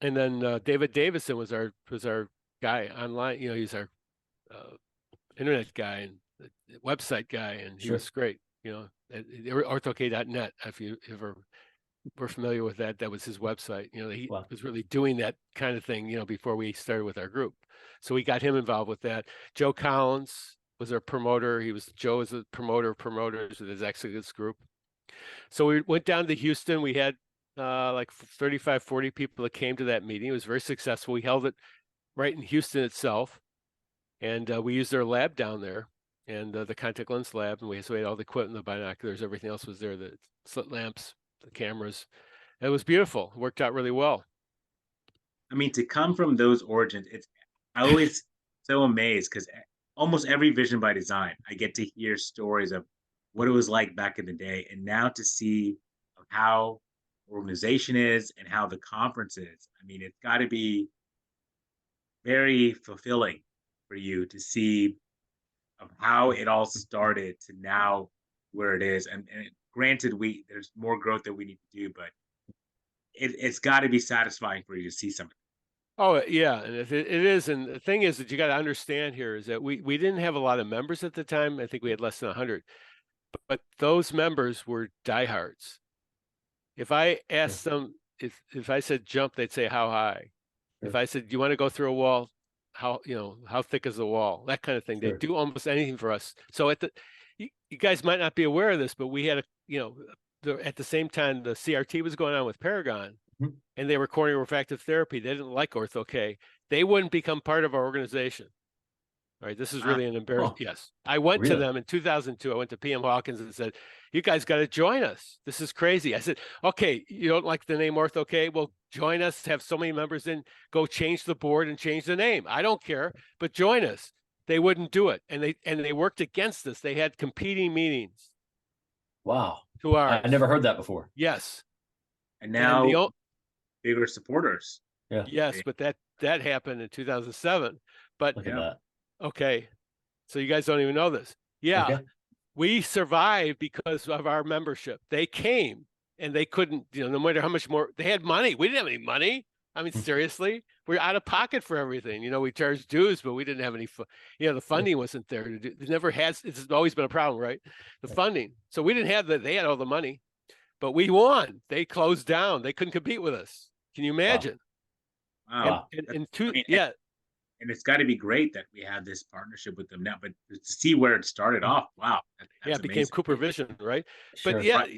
and then David Davison was our guy online. He's our internet guy and website guy, and he was great. Ortho-K.net, if you ever were familiar with that was his website. He was really doing that kind of thing, before we started with our group. So we got him involved with that. Joe Collins was our promoter. Joe was a promoter of promoters with his Exodus group. So we went down to Houston. We had like 35, 40 people that came to that meeting. It was very successful. We held it right in Houston itself. And we used their lab down there. And the contact lens lab, and we had all the equipment, the binoculars, everything else was there, the slit lamps, the cameras. It was beautiful. It worked out really well. To come from those origins, I always so amazed, because almost every Vision by Design, I get to hear stories of what it was like back in the day, and now to see how organization is and how the conference is. It's got to be very fulfilling for you to see of how it all started to now where it is. And granted, there's more growth that we need to do, but it's got to be satisfying for you to see something. Oh yeah, and it is, and the thing is that you got to understand here is that we didn't have a lot of members at the time. I think we had less than 100, but those members were diehards. If I asked them, if I said jump, they'd say how high. If I said, you want to go through a wall, how thick is the wall? That kind of thing. They do almost anything for us. So you guys might not be aware of this, but we had at the same time the CRT was going on with Paragon, and they were corneal refractive therapy. They didn't like Ortho-K. They wouldn't become part of our organization. All right, this is really an embarrassment. Yes, I went to them in 2002. I went to PM Hawkins and said, "You guys got to join us. This is crazy." I said, "Okay, you don't like the name Ortho-K? Well, join us. Have so many members in. Go change the board and change the name. I don't care, but join us." They wouldn't do it, and they worked against us. They had competing meetings. Wow, to ours. I never heard that before. Yes, And now bigger supporters. Yeah. Yes, but that happened in 2007. But Look at that. okay, so you guys don't even know this. Yeah, Okay. we survived because of our membership. They came and they couldn't, no matter how much more they had money. We didn't have any money. I mean, seriously, we're out of pocket for everything. We charged dues, but we didn't have any, the funding wasn't there to do. It never has. It's always been a problem, right? The funding. So we didn't have that. They had all the money, but we won. They closed down. They couldn't compete with us. Can you imagine? Wow. And it's got to be great that we have this partnership with them now. But to see where it started off, wow, it became Cooper Vision, right? Sure. But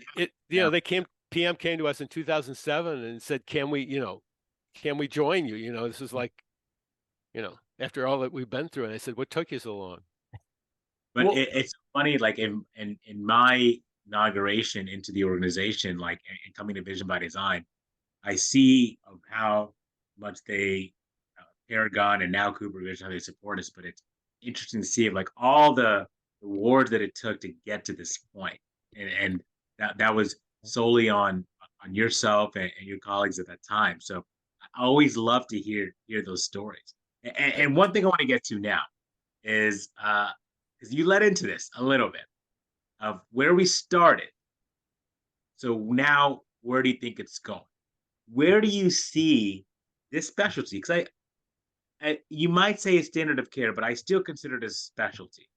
they came. PM came to us in 2007 and said, "Can we join you? This is like, after all that we've been through." And I said, "What took you so long?" But it's funny, like in my inauguration into the organization, like in coming to Vision by Design, I see of how much they Paragon and now Cooper Vision, how they support us. But it's interesting to see like all the awards that it took to get to this point, and that was solely on yourself and your colleagues at that time. So I always love to hear those stories. And one thing I want to get to now is because you led into this a little bit of where we started. So now, where do you think it's going? Where do you see this specialty? Because you might say a standard of care, but I still consider it a specialty.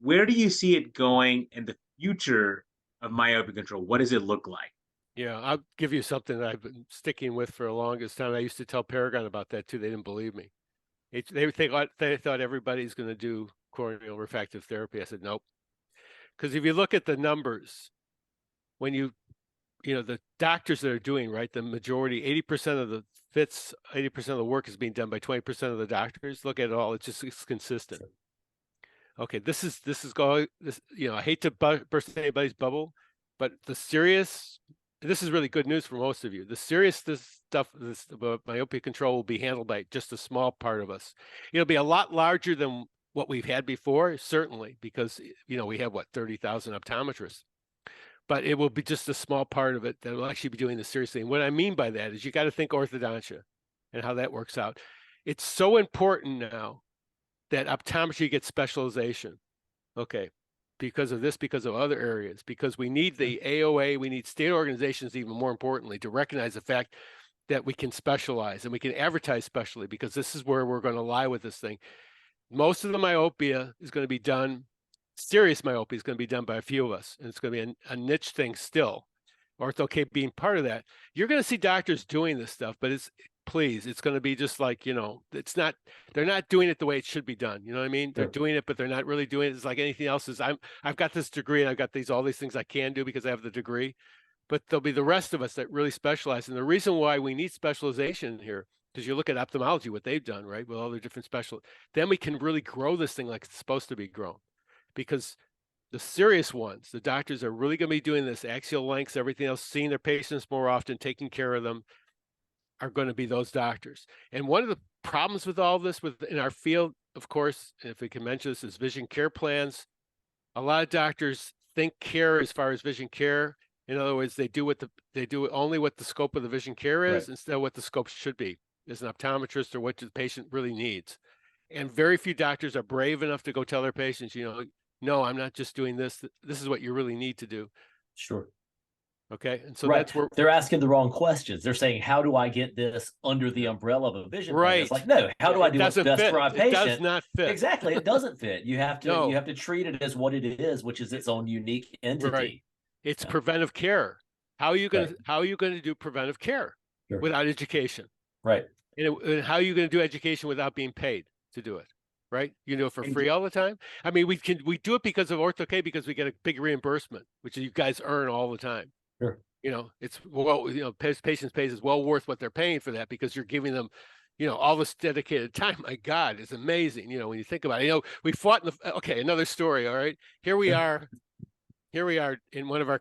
Where do you see it going in the future of myopia control? What does it look like? Yeah, I'll give you something that I've been sticking with for the longest time. I used to tell Paragon about that too. They didn't believe me. They thought everybody's going to do corneal refractive therapy. I said, nope. Because if you look at the numbers, when the doctors that are doing, right, the majority, 80% of the fits, 80% of the work is being done by 20% of the doctors. Look at it all. It's consistent. Okay, this is going, I hate to burst anybody's bubble, but this is really good news for most of you. The serious stuff about myopia control will be handled by just a small part of us. It'll be a lot larger than what we've had before, certainly, because we have 30,000 optometrists. But it will be just a small part of it that will actually be doing this seriously. And what I mean by that is you got to think orthodontia and how that works out. It's so important now that optometry gets specialization. Okay. Because of this, because of other areas, because we need the AOA, we need state organizations, even more importantly, to recognize the fact that we can specialize and we can advertise specially, because this is where we're going to lie with this thing. Most of the myopia is going to be done, serious myopia is going to be done by a few of us, and it's going to be a niche thing still. Ortho-K being part of that. You're going to see doctors doing this stuff, but it's going to be just like, they're not doing it the way it should be done. You know what I mean? They're doing it, but they're not really doing it. It's like anything else. I've got this degree and I've got all these things I can do because I have the degree, but there'll be the rest of us that really specialize. And the reason why we need specialization here, because you look at ophthalmology, what they've done, right, with all their different then we can really grow this thing like it's supposed to be grown, because the serious ones, the doctors are really going to be doing this axial lengths, everything else, seeing their patients more often, taking care of them, are going to be those doctors. And one of the problems with all this in our field, of course, if we can mention this, is vision care plans. A lot of doctors think care as far as vision care. In other words, they do only what the scope of the vision care is, instead of what the scope should be as an optometrist, or what the patient really needs. And very few doctors are brave enough to go tell their patients, no, I'm not just doing this. This is what you really need to do. Sure. Okay. And so Right. that's where They're asking the wrong questions. They're saying, how do I get this under the umbrella of a vision plan? It's right. like, no, how do I It do what's doesn't best fit. for my It does patient? not fit. Exactly. It doesn't fit. You have No. to treat it as what it is, which is its own unique entity. Right. It's Yeah. preventive care. How are you going Right. to how are you going to do preventive care Sure. without education? Right. And how are you going to do education without being paid to do it? Right? You do it for And- free all the time. I mean, we do it because of OrthoK because we get a big reimbursement, which you guys earn all the time. Sure. You know, it's patients pays is well worth what they're paying for that because you're giving them, all this dedicated time. My God, it's amazing. When you think about it, we fought okay, another story. All right. Here we are in one of our,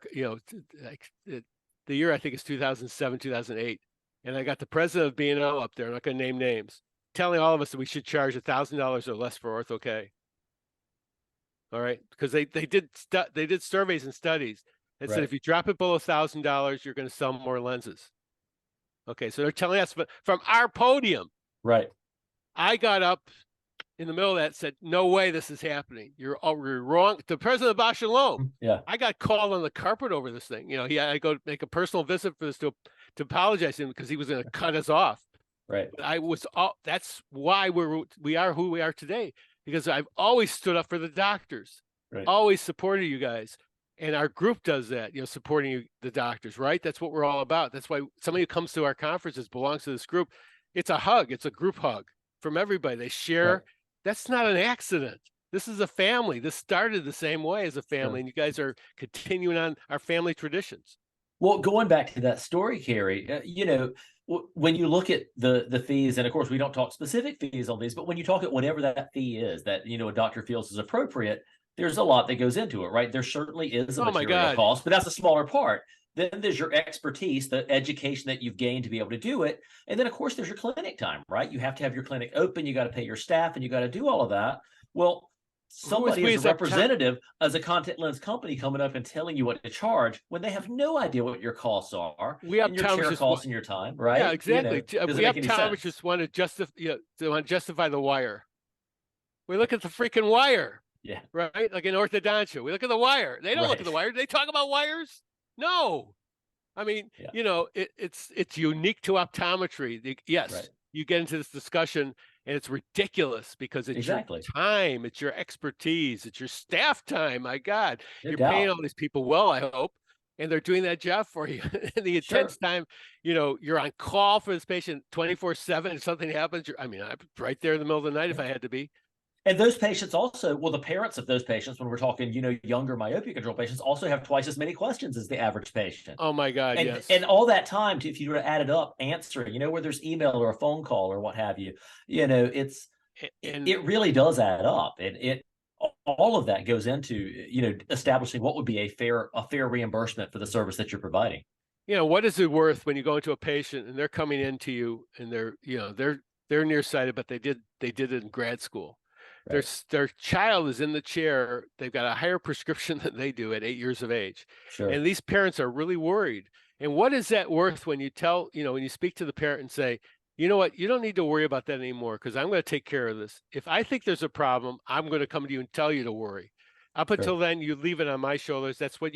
like the year I think is 2007, 2008. And I got the president of B&L up there. I'm not going to name names, telling all of us that we should charge $1,000 or less for OrthoK. All right, because they did surveys and studies and said if you drop it below $1,000, you're going to sell more lenses. Okay, so they're telling us from our podium. Right. I got up in the middle of that and said, "No way, this is happening. You're wrong." The president of Bausch & Lomb. Yeah. I got called on the carpet over this thing. I go make a personal visit for this to apologize to him because he was going to cut us off. Right. That's why we are who we are today, because I've always stood up for the doctors, always supported you guys. And our group does that, supporting the doctors, right? That's what we're all about. That's why somebody who comes to our conferences belongs to this group. It's a hug. It's a group hug from everybody. They share. Right. That's not an accident. This is a family. This started the same way as a family, and you guys are continuing on our family traditions. Well, going back to that story, Cary, when you look at the fees, and of course we don't talk specific fees on these, but when you talk at whatever that fee is that a doctor feels is appropriate, there's a lot that goes into it, right? There certainly is a material cost, but that's a smaller part. Then there's your expertise, the education that you've gained to be able to do it. And then, of course, there's your clinic time, right? You have to have your clinic open. You got to pay your staff and you got to do all of that. Well, somebody as a representative, as a contact lens company coming up and telling you what to charge when they have no idea what your costs are. We have your chair costs and your time, right? Yeah, exactly. We have optometrists want to justify the wire. We look at the freaking wire. Yeah. Right? Like in orthodontia. We look at the wire. They don't look at the wire. They talk about wires? No. I mean, it's unique to optometry. Yes, you get into this discussion and it's ridiculous because it's your time, it's your expertise, it's your staff time. My God, you're paying all these people well, I hope, and they're doing that job for you. And the intense time, you're on call for this patient 24/7. If something happens, I'm right there in the middle of the night if I had to be. And those patients also, the parents of those patients, when we're talking, younger myopia control patients, also have twice as many questions as the average patient. Oh my God, yes. And all that time, if you were to add it up, answering, where there's email or a phone call or what have you, it really does add up. And all of that goes into, establishing what would be a fair reimbursement for the service that you're providing. What is it worth when you go into a patient and they're coming into you and they're nearsighted, but they did it in grad school. Right. Their child is in the chair. They've got a higher prescription than they do at 8 years of age. Sure. And these parents are really worried. And what is that worth when you when you speak to the parent and say, you know what, you don't need to worry about that anymore because I'm going to take care of this. If I think there's a problem, I'm going to come to you and tell you to worry. Up until then, you leave it on my shoulders. That's what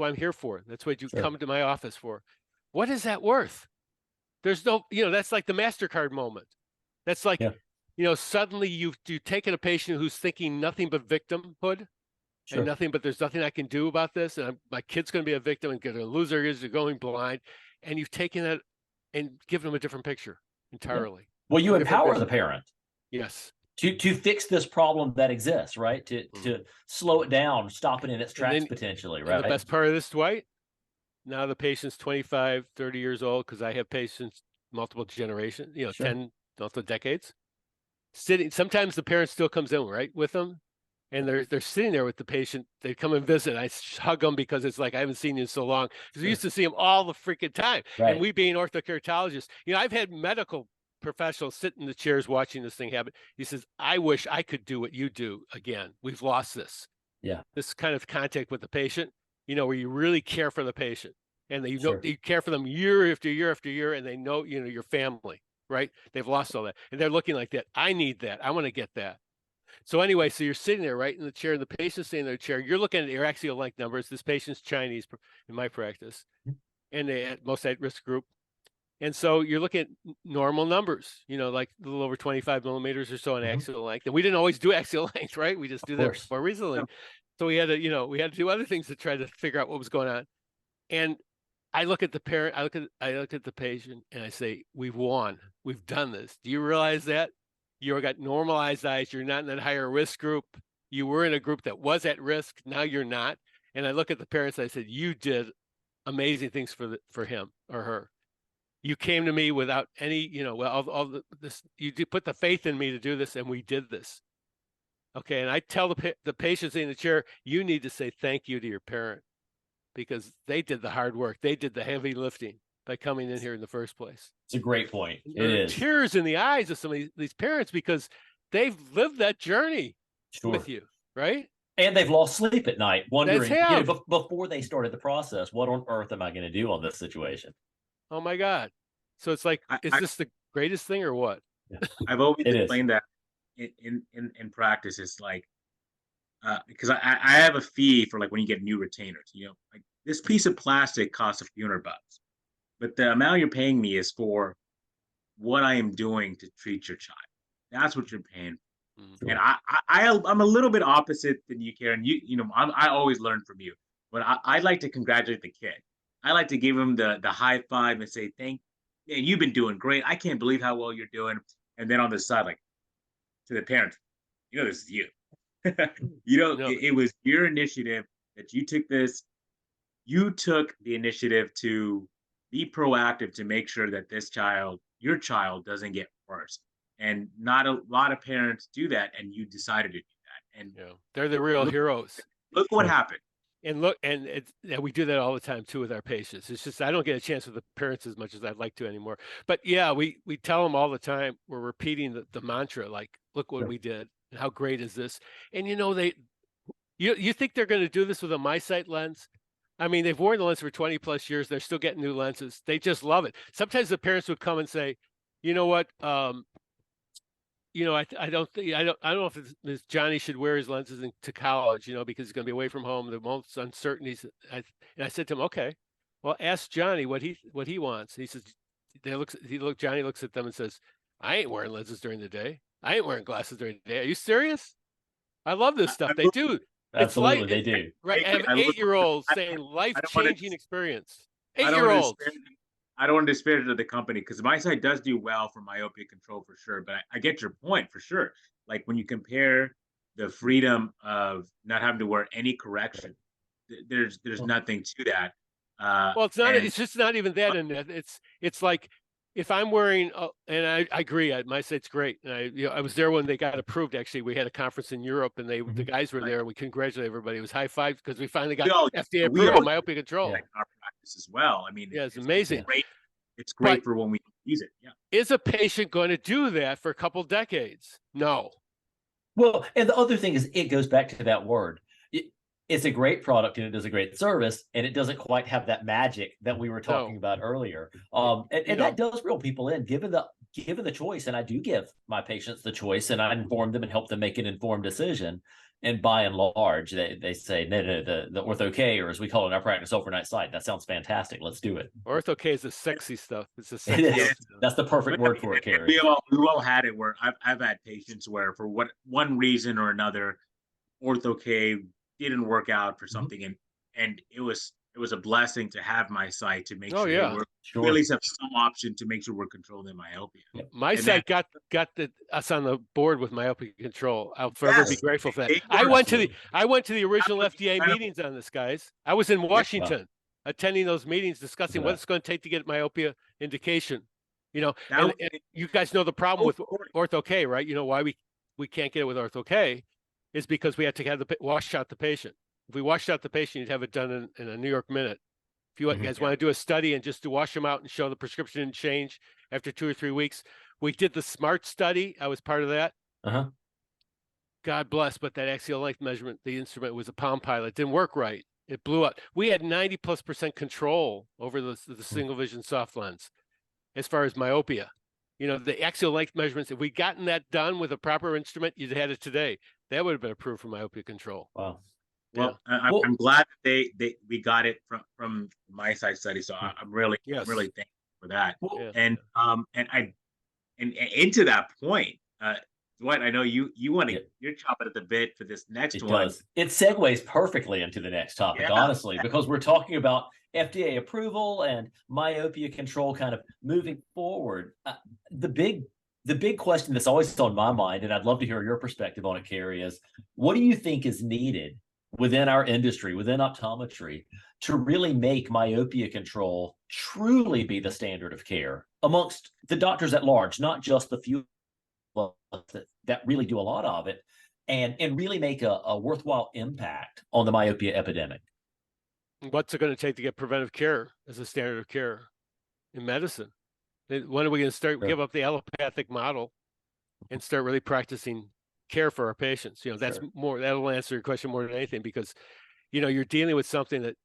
I'm here for. That's what you come to my office for. What is that worth? There's no, that's like the MasterCard moment. That's like, suddenly you've taken a patient who's thinking nothing but victimhood and there's nothing I can do about this. And my kid's going to be a victim and going to lose their ears, they're going blind. And you've taken that and given them a different picture entirely. Well, you empower the parent. Yes. To fix this problem that exists, right? To slow it down, stop it in its tracks potentially, right? The best part of this, Dwight, now the patient's 25, 30 years old, because I have patients multiple generations, 10, multiple decades. Sometimes the parent still comes in, right, with them, and they're sitting there with the patient. They come and visit. I hug them because it's like I haven't seen you in so long. Because we used to see them all the freaking time. Right. And we being orthokeratologists, I've had medical professionals sit in the chairs watching this thing happen. He says, "I wish I could do what you do again. We've lost this." Yeah. This kind of contact with the patient, where you really care for the patient, and you care for them year after year after year, and they know, your family. Right? They've lost all that. And they're looking like that. I need that. I want to get that. So anyway, so you're sitting there right in the chair, and the patient's sitting in their chair. You're looking at your axial length numbers. This patient's Chinese in my practice, and they had most at-risk group. And so you're looking at normal numbers, like a little over 25 millimeters or so on axial length. And we didn't always do axial length, right? We just do that more recently. Yeah. So we had to do other things to try to figure out what was going on. And I look at the parent, I look at the patient, and I say, we've won. We've done this. Do you realize that? You got normalized eyes. You're not in that higher risk group. You were in a group that was at risk. Now you're not. And I look at the parents, I said, you did amazing things for him or her. You came to me without any, you did put the faith in me to do this, and we did this. Okay. And I tell the patients in the chair, you need to say thank you to your parent, because they did the hard work. They did the heavy lifting by coming in here in the first place. It's a great point. There are tears in the eyes of some of these parents, because they've lived that journey with you, right? And they've lost sleep at night, wondering, before they started the process, what on earth am I going to do on this situation? Oh my God. So it's like, is this the greatest thing or what? I've always explained that in practice. It's like, because I have a fee for like when you get new retainers, like this piece of plastic costs a few $100, but the amount you're paying me is for what I am doing to treat your child. That's what you're paying. Mm-hmm. And I'm a little bit opposite than you, Karen. I always learn from you, but I like to congratulate the kid. I like to give him the high five and say, man, you've been doing great. I can't believe how well you're doing. And then on the side, like to the parents, this is you. It was your initiative that you took this. You took the initiative to be proactive to make sure that your child doesn't get worse. And not a lot of parents do that. And you decided to do that. And they're the real heroes. Look what happened. And we do that all the time too with our patients. It's just I don't get a chance with the parents as much as I'd like to anymore. But yeah, we tell them all the time. We're repeating the mantra, like, look what we did, and how great is this? And you think they're going to do this with a MiSight lens? I mean, they've worn the lens for 20 plus years. They're still getting new lenses. They just love it. Sometimes the parents would come and say, you know what? I don't know if Johnny should wear his lenses to college, because he's going to be away from home, the most uncertainties. And I said to him, okay, well, ask Johnny what he wants. He says, Johnny looks at them and says, I ain't wearing lenses during the day. I ain't wearing glasses during the day. Are you serious? I love this stuff. They do. Absolutely, they do. Right. I have 8-year-olds saying life-changing experience. 8-year-olds. I don't want to disparage the company, because MiSight does do well for myopia control for sure. But I get your point for sure. Like when you compare the freedom of not having to wear any correction, there's nothing to that. Well, it's not. It's just not even that. It's like if I'm wearing, and I agree, MiSight's great. And I was there when they got approved. Actually, we had a conference in Europe, and the guys were there, and we congratulated everybody. It was high five because we finally got FDA approval of myopia control. Like our practice as well. I mean, it's amazing. It's great for when we use it. Yeah. Is a patient going to do that for a couple decades? No. Well, and the other thing is, it goes back to that word. It's a great product and it does a great service, and it doesn't quite have that magic that we were talking about earlier. And that does reel people in, given the choice. And I do give my patients the choice, and I inform them and help them make an informed decision. And by and large, they say, no, the Ortho-K, or as we call it in our practice, overnight sight. That sounds fantastic. Let's do it. Ortho-K is the sexy stuff. It's the sexy stuff. That's the perfect word for it, Cary. We all had it where I've had patients where for one reason or another, Ortho-K didn't work out for something, and it was a blessing to have MiSight to make sure we at least have some option to make sure we're controlling myopia. MiSight got us on the board with myopia control. I'll forever be grateful for that. I went to the original FDA meetings on this, guys. I was in Washington attending those meetings, discussing what it's going to take to get myopia indication. And you guys know the problem with Ortho-K, right? You know why we can't get it with Ortho-K is because we had to have wash out the patient. If we washed out the patient, you'd have it done in a New York minute. If you guys want to do a study and just to wash them out and show the prescription didn't change after 2 or 3 weeks, we did the SMART study. I was part of that. God bless, but that axial length measurement, the instrument was a Palm Pilot. It didn't work right. It blew up. We had 90+% control over the single vision soft lens as far as myopia. the axial length measurements, if we'd gotten that done with a proper instrument, you'd had it today. That would have been approved for myopia control. Wow. Well, Yeah. I'm glad that we got it from my side study. So I'm really Yes. thankful for that. Well, Yeah. And into that point, Dwight, I know you want to, Yeah. you're chopping at the bit for this next It one. does. It segues perfectly into the next topic, Yeah. honestly, because we're talking about FDA approval and myopia control kind of moving forward. The big question that's always on my mind, and I'd love to hear your perspective on it, Cary, is what do you think is needed within our industry, within optometry, to really make myopia control truly be the standard of care amongst the doctors at large, not just the few that really do a lot of it, and really make a worthwhile impact on the myopia epidemic? What's it going to take to get preventive care as a standard of care in medicine? When are we going to start give up the allopathic model and start really practicing care for our patients? That's more, that'll answer your question more than anything, because you're dealing with something that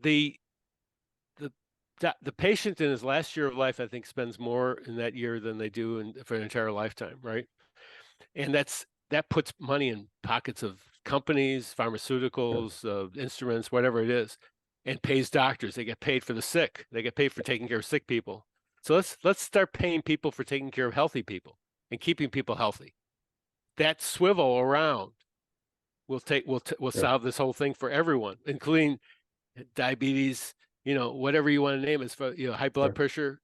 the patient in his last year of life, I think, spends more in that year than they do for an entire lifetime, right? And that puts money in pockets of companies, pharmaceuticals, instruments, whatever it is, and pays doctors. They get paid for the sick. They get paid for taking care of sick people. So let's start paying people for taking care of healthy people and keeping people healthy. That swivel around will solve this whole thing for everyone, including diabetes, whatever you want to name it, for high blood pressure.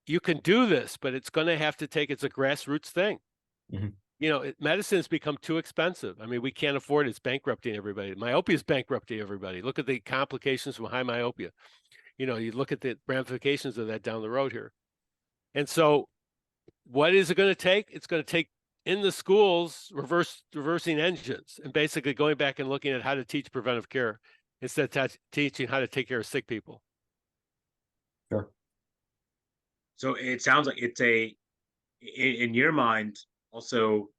You can do this, but it's going to have to it's a grassroots thing. Mm-hmm. Medicine's become too expensive. I mean, we can't afford it. It's bankrupting everybody. Myopia is bankrupting everybody. Look at the complications from high myopia. You look at the ramifications of that down the road here. And so what is it going to take? It's going to take in the schools reversing engines and basically going back and looking at how to teach preventive care instead of teaching how to take care of sick people. Sure. So it sounds like it's in your mind, also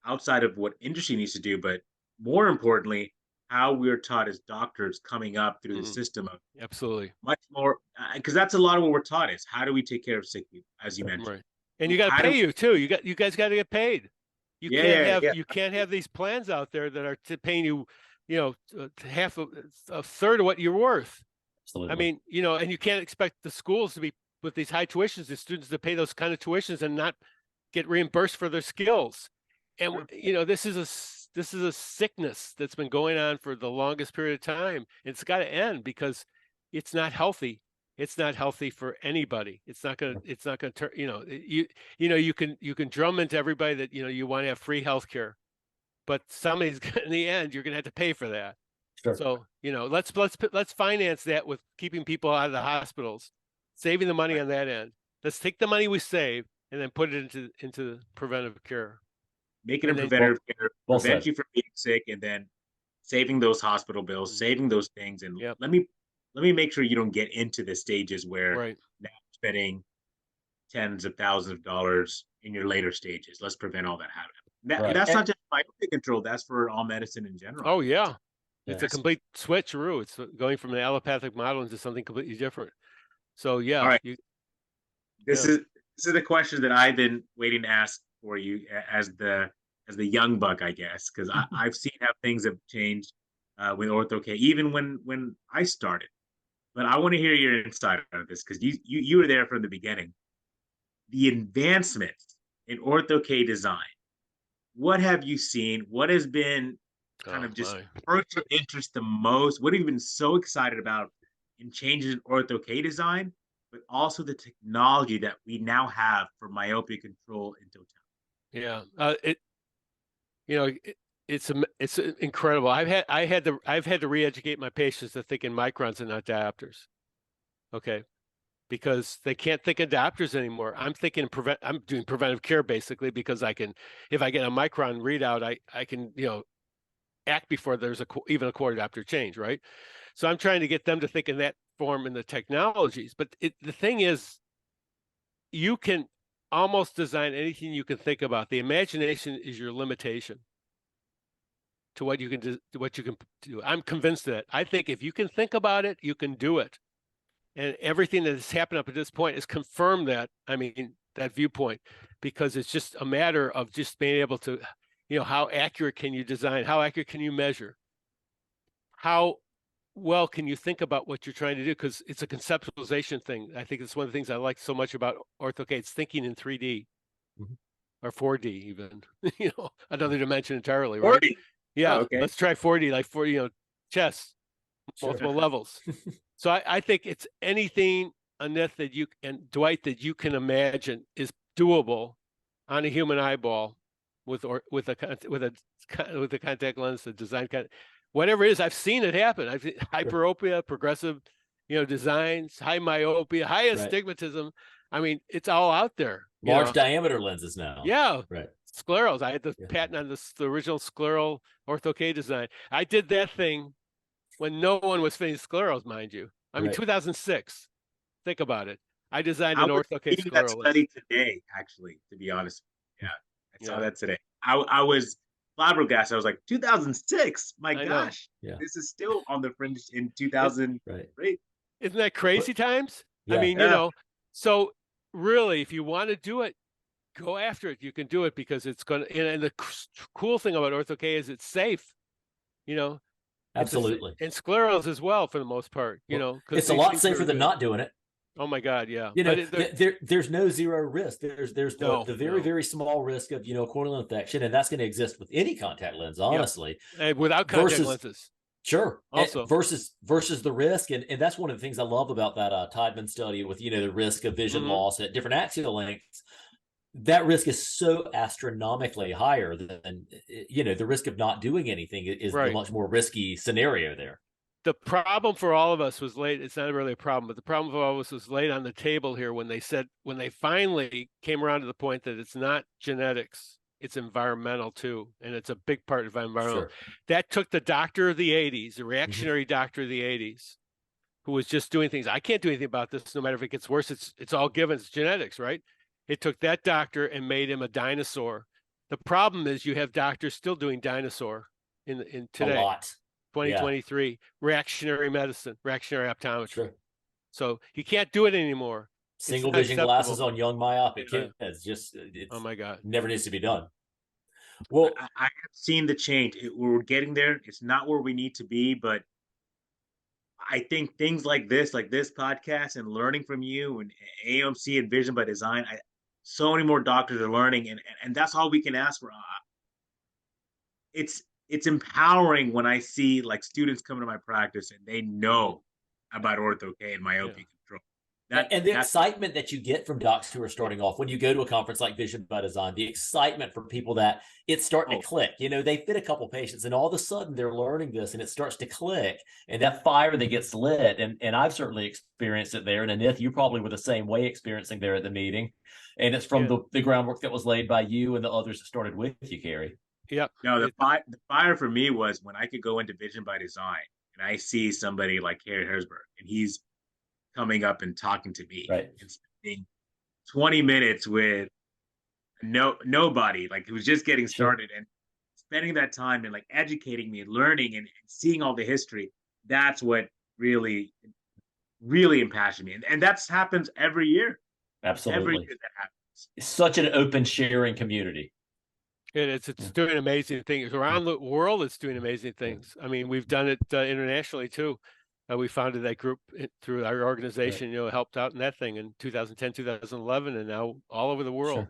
outside of what industry needs to do, but more importantly, how we're taught as doctors coming up through the system of absolutely much more, because that's a lot of what we're taught is how do we take care of sick people, as you mentioned. Right. And you got to pay you too. You guys got to get paid. You can't have these plans out there that are paying you, half a third of what you're worth. Absolutely. I mean, and you can't expect the schools to be with these high tuitions, the students to pay those kind of tuitions and not get reimbursed for their skills. And this is a sickness that's been going on for the longest period of time. It's got to end because it's not healthy. It's not healthy for anybody. It's not going to turn, you can drum into everybody that, you want to have free health care, but in the end, you're going to have to pay for that. Sure. So, let's finance that with keeping people out of the hospitals, saving the money on that end. Let's take the money we save and then put it into preventive care. Making a preventive care, prevent you from being sick, and then saving those hospital bills, saving those things. And let me make sure you don't get into the stages where now you're spending tens of thousands of dollars in your later stages. Let's prevent all that happening. That's not just myopia control. That's for all medicine in general. Oh, yeah. It's a complete switcheroo. It's going from an allopathic model into something completely different. So, yeah. All right. This is the question that I've been waiting to ask for you as the young buck, I guess, because I've seen how things have changed with Ortho-K, even when I started. But I want to hear your insight on this because you were there from the beginning. The advancements in Ortho-K design. What have you seen? What has been kind of just perked your interest the most? What have you been so excited about in changes in Ortho-K design, but also the technology that we now have for myopia control in totality? Yeah, it's incredible. I've had to re-educate my patients to think in microns and not diopters. Okay, because they can't think in diopters anymore. I'm doing preventive care basically because if I get a micron readout, I can act before there's even a quarter diopter change, right? So I'm trying to get them to think in that form in the technologies. But the thing is, you can almost design anything you can think about. The imagination is your limitation to what you can do. I'm convinced of that. I think if you can think about it, you can do it. And everything that has happened up at this point has confirmed that, that viewpoint, because it's just a matter of just being able to, how accurate can you design? How accurate can you measure? How well can you think about what you're trying to do? Because it's a conceptualization thing. I think it's one of the things I like so much about Ortho-K. It's thinking in 3D or 4D even, another dimension entirely, right? 4D. Yeah, Oh, okay. Let's try 4D, like chess, multiple levels. So I think it's anything, Anith, that you and Dwight, that you can imagine is doable on a human eyeball with a contact lens, the design whatever it is. I've seen it happen. I've seen hyperopia, progressive, designs, high myopia, high astigmatism. I mean, it's all out there. Large diameter lenses now. Yeah. Right. Sclerals. I had the patent on the original scleral Ortho-K design. I did that thing when no one was fitting sclerals, mind you. 2006. Think about it. I designed an Ortho-K scleral. That study today, actually, to be honest. Yeah, I saw that today. I was flabbergasted. I was like, 2006. My gosh, this is still on the fringe in 2003. Isn't that crazy times? Yeah. I mean, so really, if you want to do it, go after it. You can do it because it's going to. And the cool thing about Ortho-K is it's safe. Absolutely. And sclerals as well, for the most part. It's a lot safer than not doing it. Oh my God, yeah. There's no zero risk. There's the very very small risk of corneal infection, and that's going to exist with any contact lens, honestly. And without contact lenses. Sure. Also versus the risk, and that's one of the things I love about that Tideman study with the risk of vision loss at different axial lengths. That risk is so astronomically higher than the risk of not doing anything is the much more risky scenario there. The problem for all of us was late. It's not really a problem, but the problem for all of us was laid on the table here when they finally came around to the point that it's not genetics, it's environmental too. And it's a big part of environmental. Sure. That took the doctor of the 80s, the reactionary doctor of the 80s, who was just doing things. I can't do anything about this. No matter if it gets worse, it's all given. It's genetics, right? It took that doctor and made him a dinosaur. The problem is you have doctors still doing dinosaur in today. A lot. 2023, reactionary medicine, reactionary optometry. Sure. So you can't do it anymore. Single vision glasses on young myopic kids. It's oh my God, never needs to be done. Well, I have seen the change. We're getting there. It's not where we need to be, but I think things like this podcast and learning from you and AAOMC and Vision by Design, so many more doctors are learning, and that's all we can ask for. It's empowering when I see students come to my practice and they know about Ortho-K and myopia control. And the excitement that you get from docs who are starting off when you go to a conference like Vision by Design, the excitement for people that it's starting to click. They fit a couple patients and all of a sudden they're learning this and it starts to click, and that fire that gets lit. And I've certainly experienced it there. And Anith, you probably were the same way experiencing there at the meeting. And it's from the groundwork that was laid by you and the others that started with you, Cary. Yeah. No, the fire for me was when I could go into Vision by Design and I see somebody like Cary Herzberg and he's coming up and talking to me and spending 20 minutes with nobody, who's just getting started, and spending that time and educating me and learning and seeing all the history. That's what really, really impassioned me. And that happens every year. Absolutely. Every year that happens. It's such an open sharing community. It's doing amazing things around the world. It's doing amazing things. I mean, we've done it internationally too. We founded that group through our organization, helped out in that thing in 2010, 2011, and now all over the world,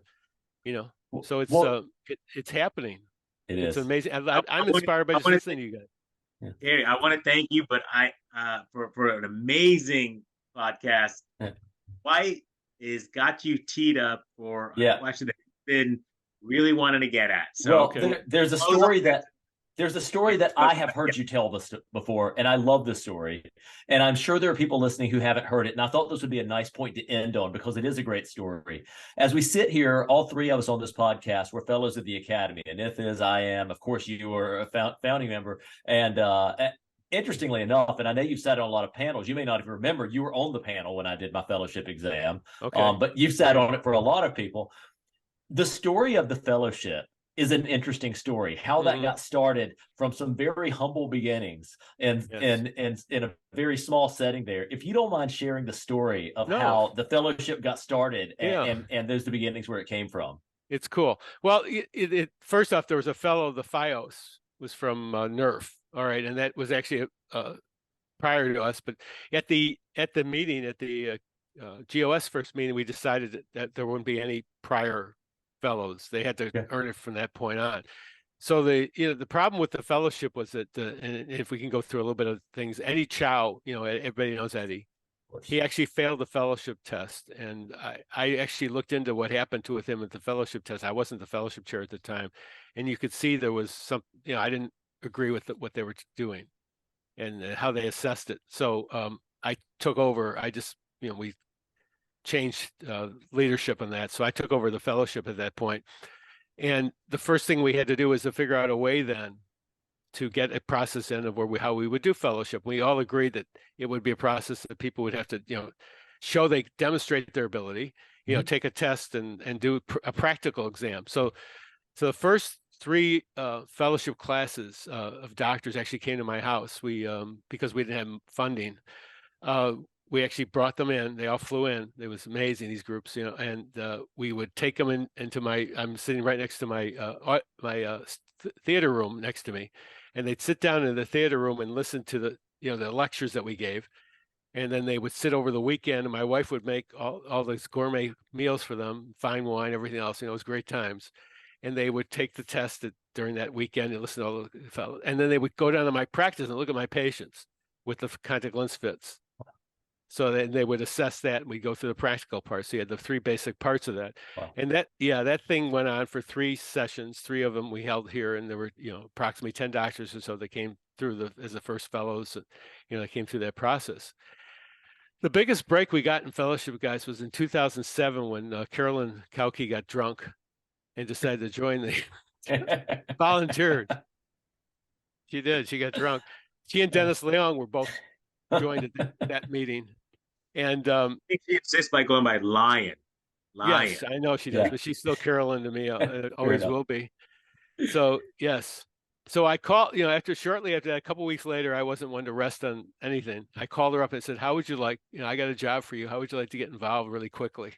so it's happening. It's amazing. I'm inspired by just listening to you guys. Cary, I want to thank you, but for an amazing podcast. Dwight is got you teed up for a question that you've been really wanting to get at. So there's a story that I have heard you tell this before, and I love this story. And I'm sure there are people listening who haven't heard it. And I thought this would be a nice point to end on because it is a great story. As we sit here, all three of us on this podcast, we're fellows of the Academy. Anith is, I am. Of course, you are a founding member. And interestingly enough, and I know you've sat on a lot of panels, you may not even remember, you were on the panel when I did my fellowship exam. But you've sat on it for a lot of people. The story of the fellowship is an interesting story. How that Mhm. got started from some very humble beginnings and Yes. in a very small setting there. If you don't mind sharing the story of No. how the fellowship got started Yeah. and those the beginnings where it came from. It's cool. Well, first off, there was a fellow, the FiOS was from NERF. All right, and that was actually prior to us. But at the meeting, at the GOS first meeting, we decided that there wouldn't be any prior fellows. They had to Yeah. earn it from that point on. So the problem with the fellowship was that and if we can go through a little bit of things, Eddie Chow, everybody knows Eddie. He actually failed the fellowship test, and I actually looked into what happened with him at the fellowship test. I wasn't the fellowship chair at the time, and you could see there was some, I didn't agree with what they were doing and how they assessed it. So I took over. I just, we changed leadership on that. So I took over the fellowship at that point. And the first thing we had to do was to figure out a way then to get a process in of how we would do fellowship. We all agreed that it would be a process that people would have to, show they demonstrate their ability, take a test and do a practical exam. So the first 3 fellowship classes of doctors actually came to my house. We because we didn't have funding, we actually brought them in. They all flew in. It was amazing, these groups, and we would take them into I'm sitting right next to my theater room next to me, and they'd sit down in the theater room and listen to the lectures that we gave. And then they would sit over the weekend, and my wife would make all these gourmet meals for them, fine wine, everything else. It was great times. And they would take the test during that weekend and listen to all the fellows. And then they would go down to my practice and look at my patients with the contact lens fits. So then they would assess that, and we go through the practical parts. So you had the 3 basic parts of that. Wow. And that thing went on for 3 sessions. 3 of them we held here, and there were, approximately 10 doctors or so that came through as the first fellows, that came through that process. The biggest break we got in fellowship, guys, was in 2007 when Carolyn Kauke got drunk and decided to join volunteered. She did. She got drunk. She and Dennis Leong were both joined at that meeting. And I think she insists by going by Lion. yes, I know she does, but she's still Carolyn to me. It always will be. So yes. So I called, shortly after that, a couple of weeks later, I wasn't one to rest on anything. I called her up and said, how would you like, I got a job for you. How would you like to get involved really quickly?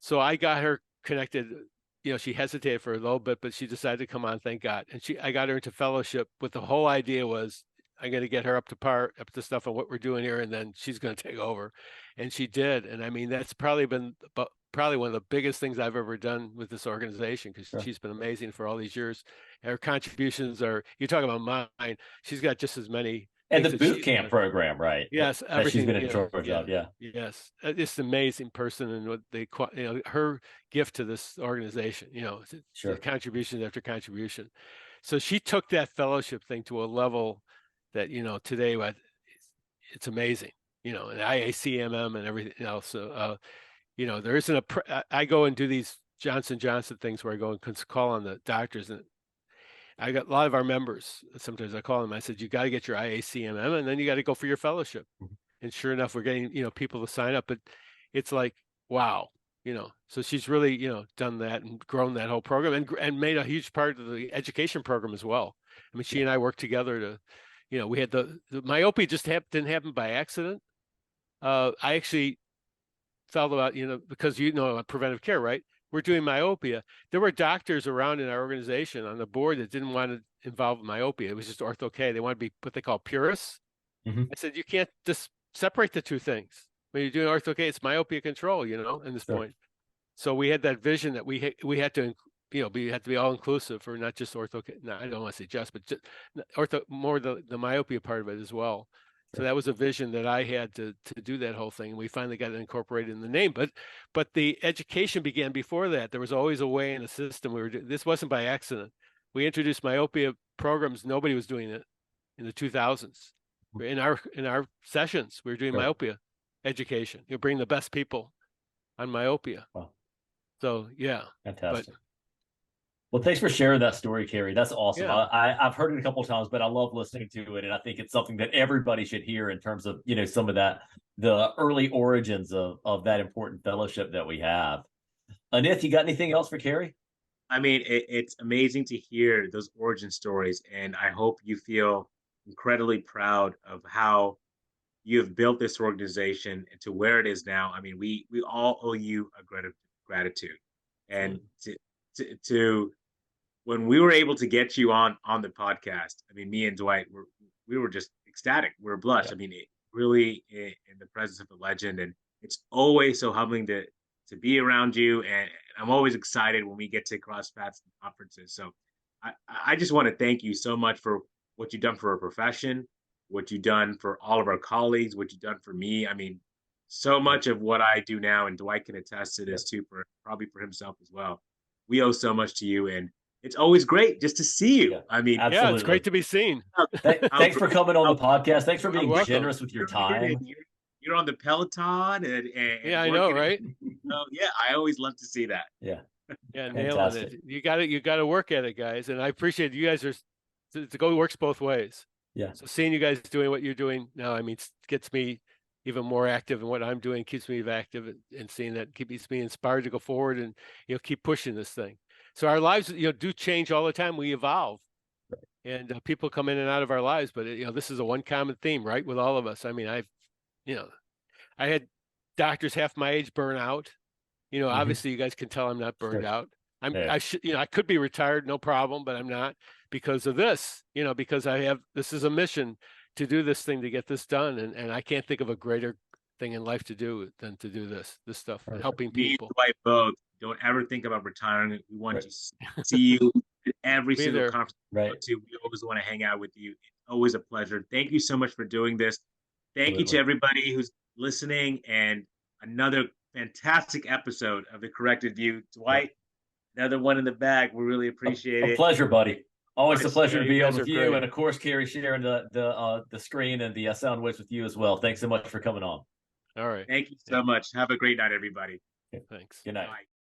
So I got her connected. She hesitated for a little bit, but she decided to come on, thank God. And I got her into fellowship, but the whole idea was I'm going to get her up to stuff on what we're doing here, and then she's going to take over. And she did. And I mean, that's probably been one of the biggest things I've ever done with this organization, because she's been amazing for all these years. Her contributions you talk about mine, she's got just as many. And the boot camp program, right? Yes, that she's been in charge of. Yeah. Yes, just an amazing person, and what her gift to this organization. Sure. Contribution after contribution. So she took that fellowship thing to a level that today it's amazing. And IACMM and everything else. So there isn't I go and do these Johnson Johnson things where I go and call on the doctors, and I got a lot of our members. Sometimes I call them. I said, you got to get your IACMM, and then you got to go for your fellowship. Mm-hmm. And sure enough, we're getting, people to sign up, but it's like, wow, so she's really, done that and grown that whole program and made a huge part of the education program as well. I mean, she and I worked together to, we had the myopia just didn't happen by accident. I actually felt about, because preventive care, right? We're doing myopia. There were doctors around in our organization on the board that didn't want to involve myopia. It was just ortho K. They want to be what they call purists. Mm-hmm. I said, you can't just separate the 2 things. When you're doing ortho K, it's myopia control, in this point. So we had that vision that we had to, we had to be all inclusive, for not just ortho K. No, I don't want to say just, but just ortho, more the myopia part of it as well. So that was a vision that I had to do that whole thing. And we finally got it incorporated in the name, but the education began before that. There was always a way in the system. This wasn't by accident. We introduced myopia programs. Nobody was doing it in the 2000s. In our sessions, we were doing myopia education. You bring the best people on myopia. Wow. So yeah. Fantastic. Well, thanks for sharing that story, Cary. That's awesome. Yeah. I've heard it a couple of times, but I love listening to it, and I think it's something that everybody should hear in terms of some of the early origins of that important fellowship that we have. Anith, you got anything else for Cary? I mean, it's amazing to hear those origin stories, and I hope you feel incredibly proud of how you have built this organization to where it is now. I mean, we all owe you a gratitude, and to when we were able to get you on the podcast. I mean, me and Dwight we were just ecstatic. We were blushed. Yeah. I mean, it really in the presence of a legend, and it's always so humbling to be around you. And I'm always excited when we get to cross paths and conferences. So I just want to thank you so much for what you've done for our profession, what you've done for all of our colleagues, what you've done for me. I mean, so much of what I do now, and Dwight can attest to this too, for probably for himself as well. We owe so much to you, and it's always great just to see you. Yeah, I mean, Yeah, it's absolutely. great to be seen. Thanks for coming on the podcast. Thanks for being welcome. generous with your time. You're on the Peloton, and Yeah, I know, working. right? Oh, yeah, I always love to see that. Yeah. Yeah, nailing Fantastic. it. You got to work at it, guys. And I appreciate you guys are the go works both ways. Yeah. So seeing you guys doing what you're doing now, I mean, gets me even more active in what I'm doing, keeps me active, and seeing that keeps me inspired to go forward and keep pushing this thing. So our lives do change all the time. We evolve, and people come in and out of our lives. But this is a one common theme, right, with all of us. I mean, I had doctors half my age burn out. Obviously you guys can tell I'm not burned Sure. out. Yeah. I should, I could be retired, no problem, but I'm not because of this, because this is a mission to do this thing, to get this done. And I can't think of a greater thing in life to do than to do this stuff, Perfect. helping Me and people. Dwight both don't ever think about retiring. We want Right. to see you at every Be single there. conference Right. we go to. We always want to hang out with you. It's always a pleasure. Thank you so much for doing this. Thank you to Absolutely. everybody who's listening, and another fantastic episode of The Corrected View. Dwight, another one in the bag. We really appreciate A it. pleasure, buddy. Always a Yes, pleasure yeah, to you be on guys with are you, great. and of course, Cary, sharing the screen and the sound waves with you as well. Thanks so much for coming on. All right. Thank you so much. Have a great night, everybody. Thanks. Good night. Bye.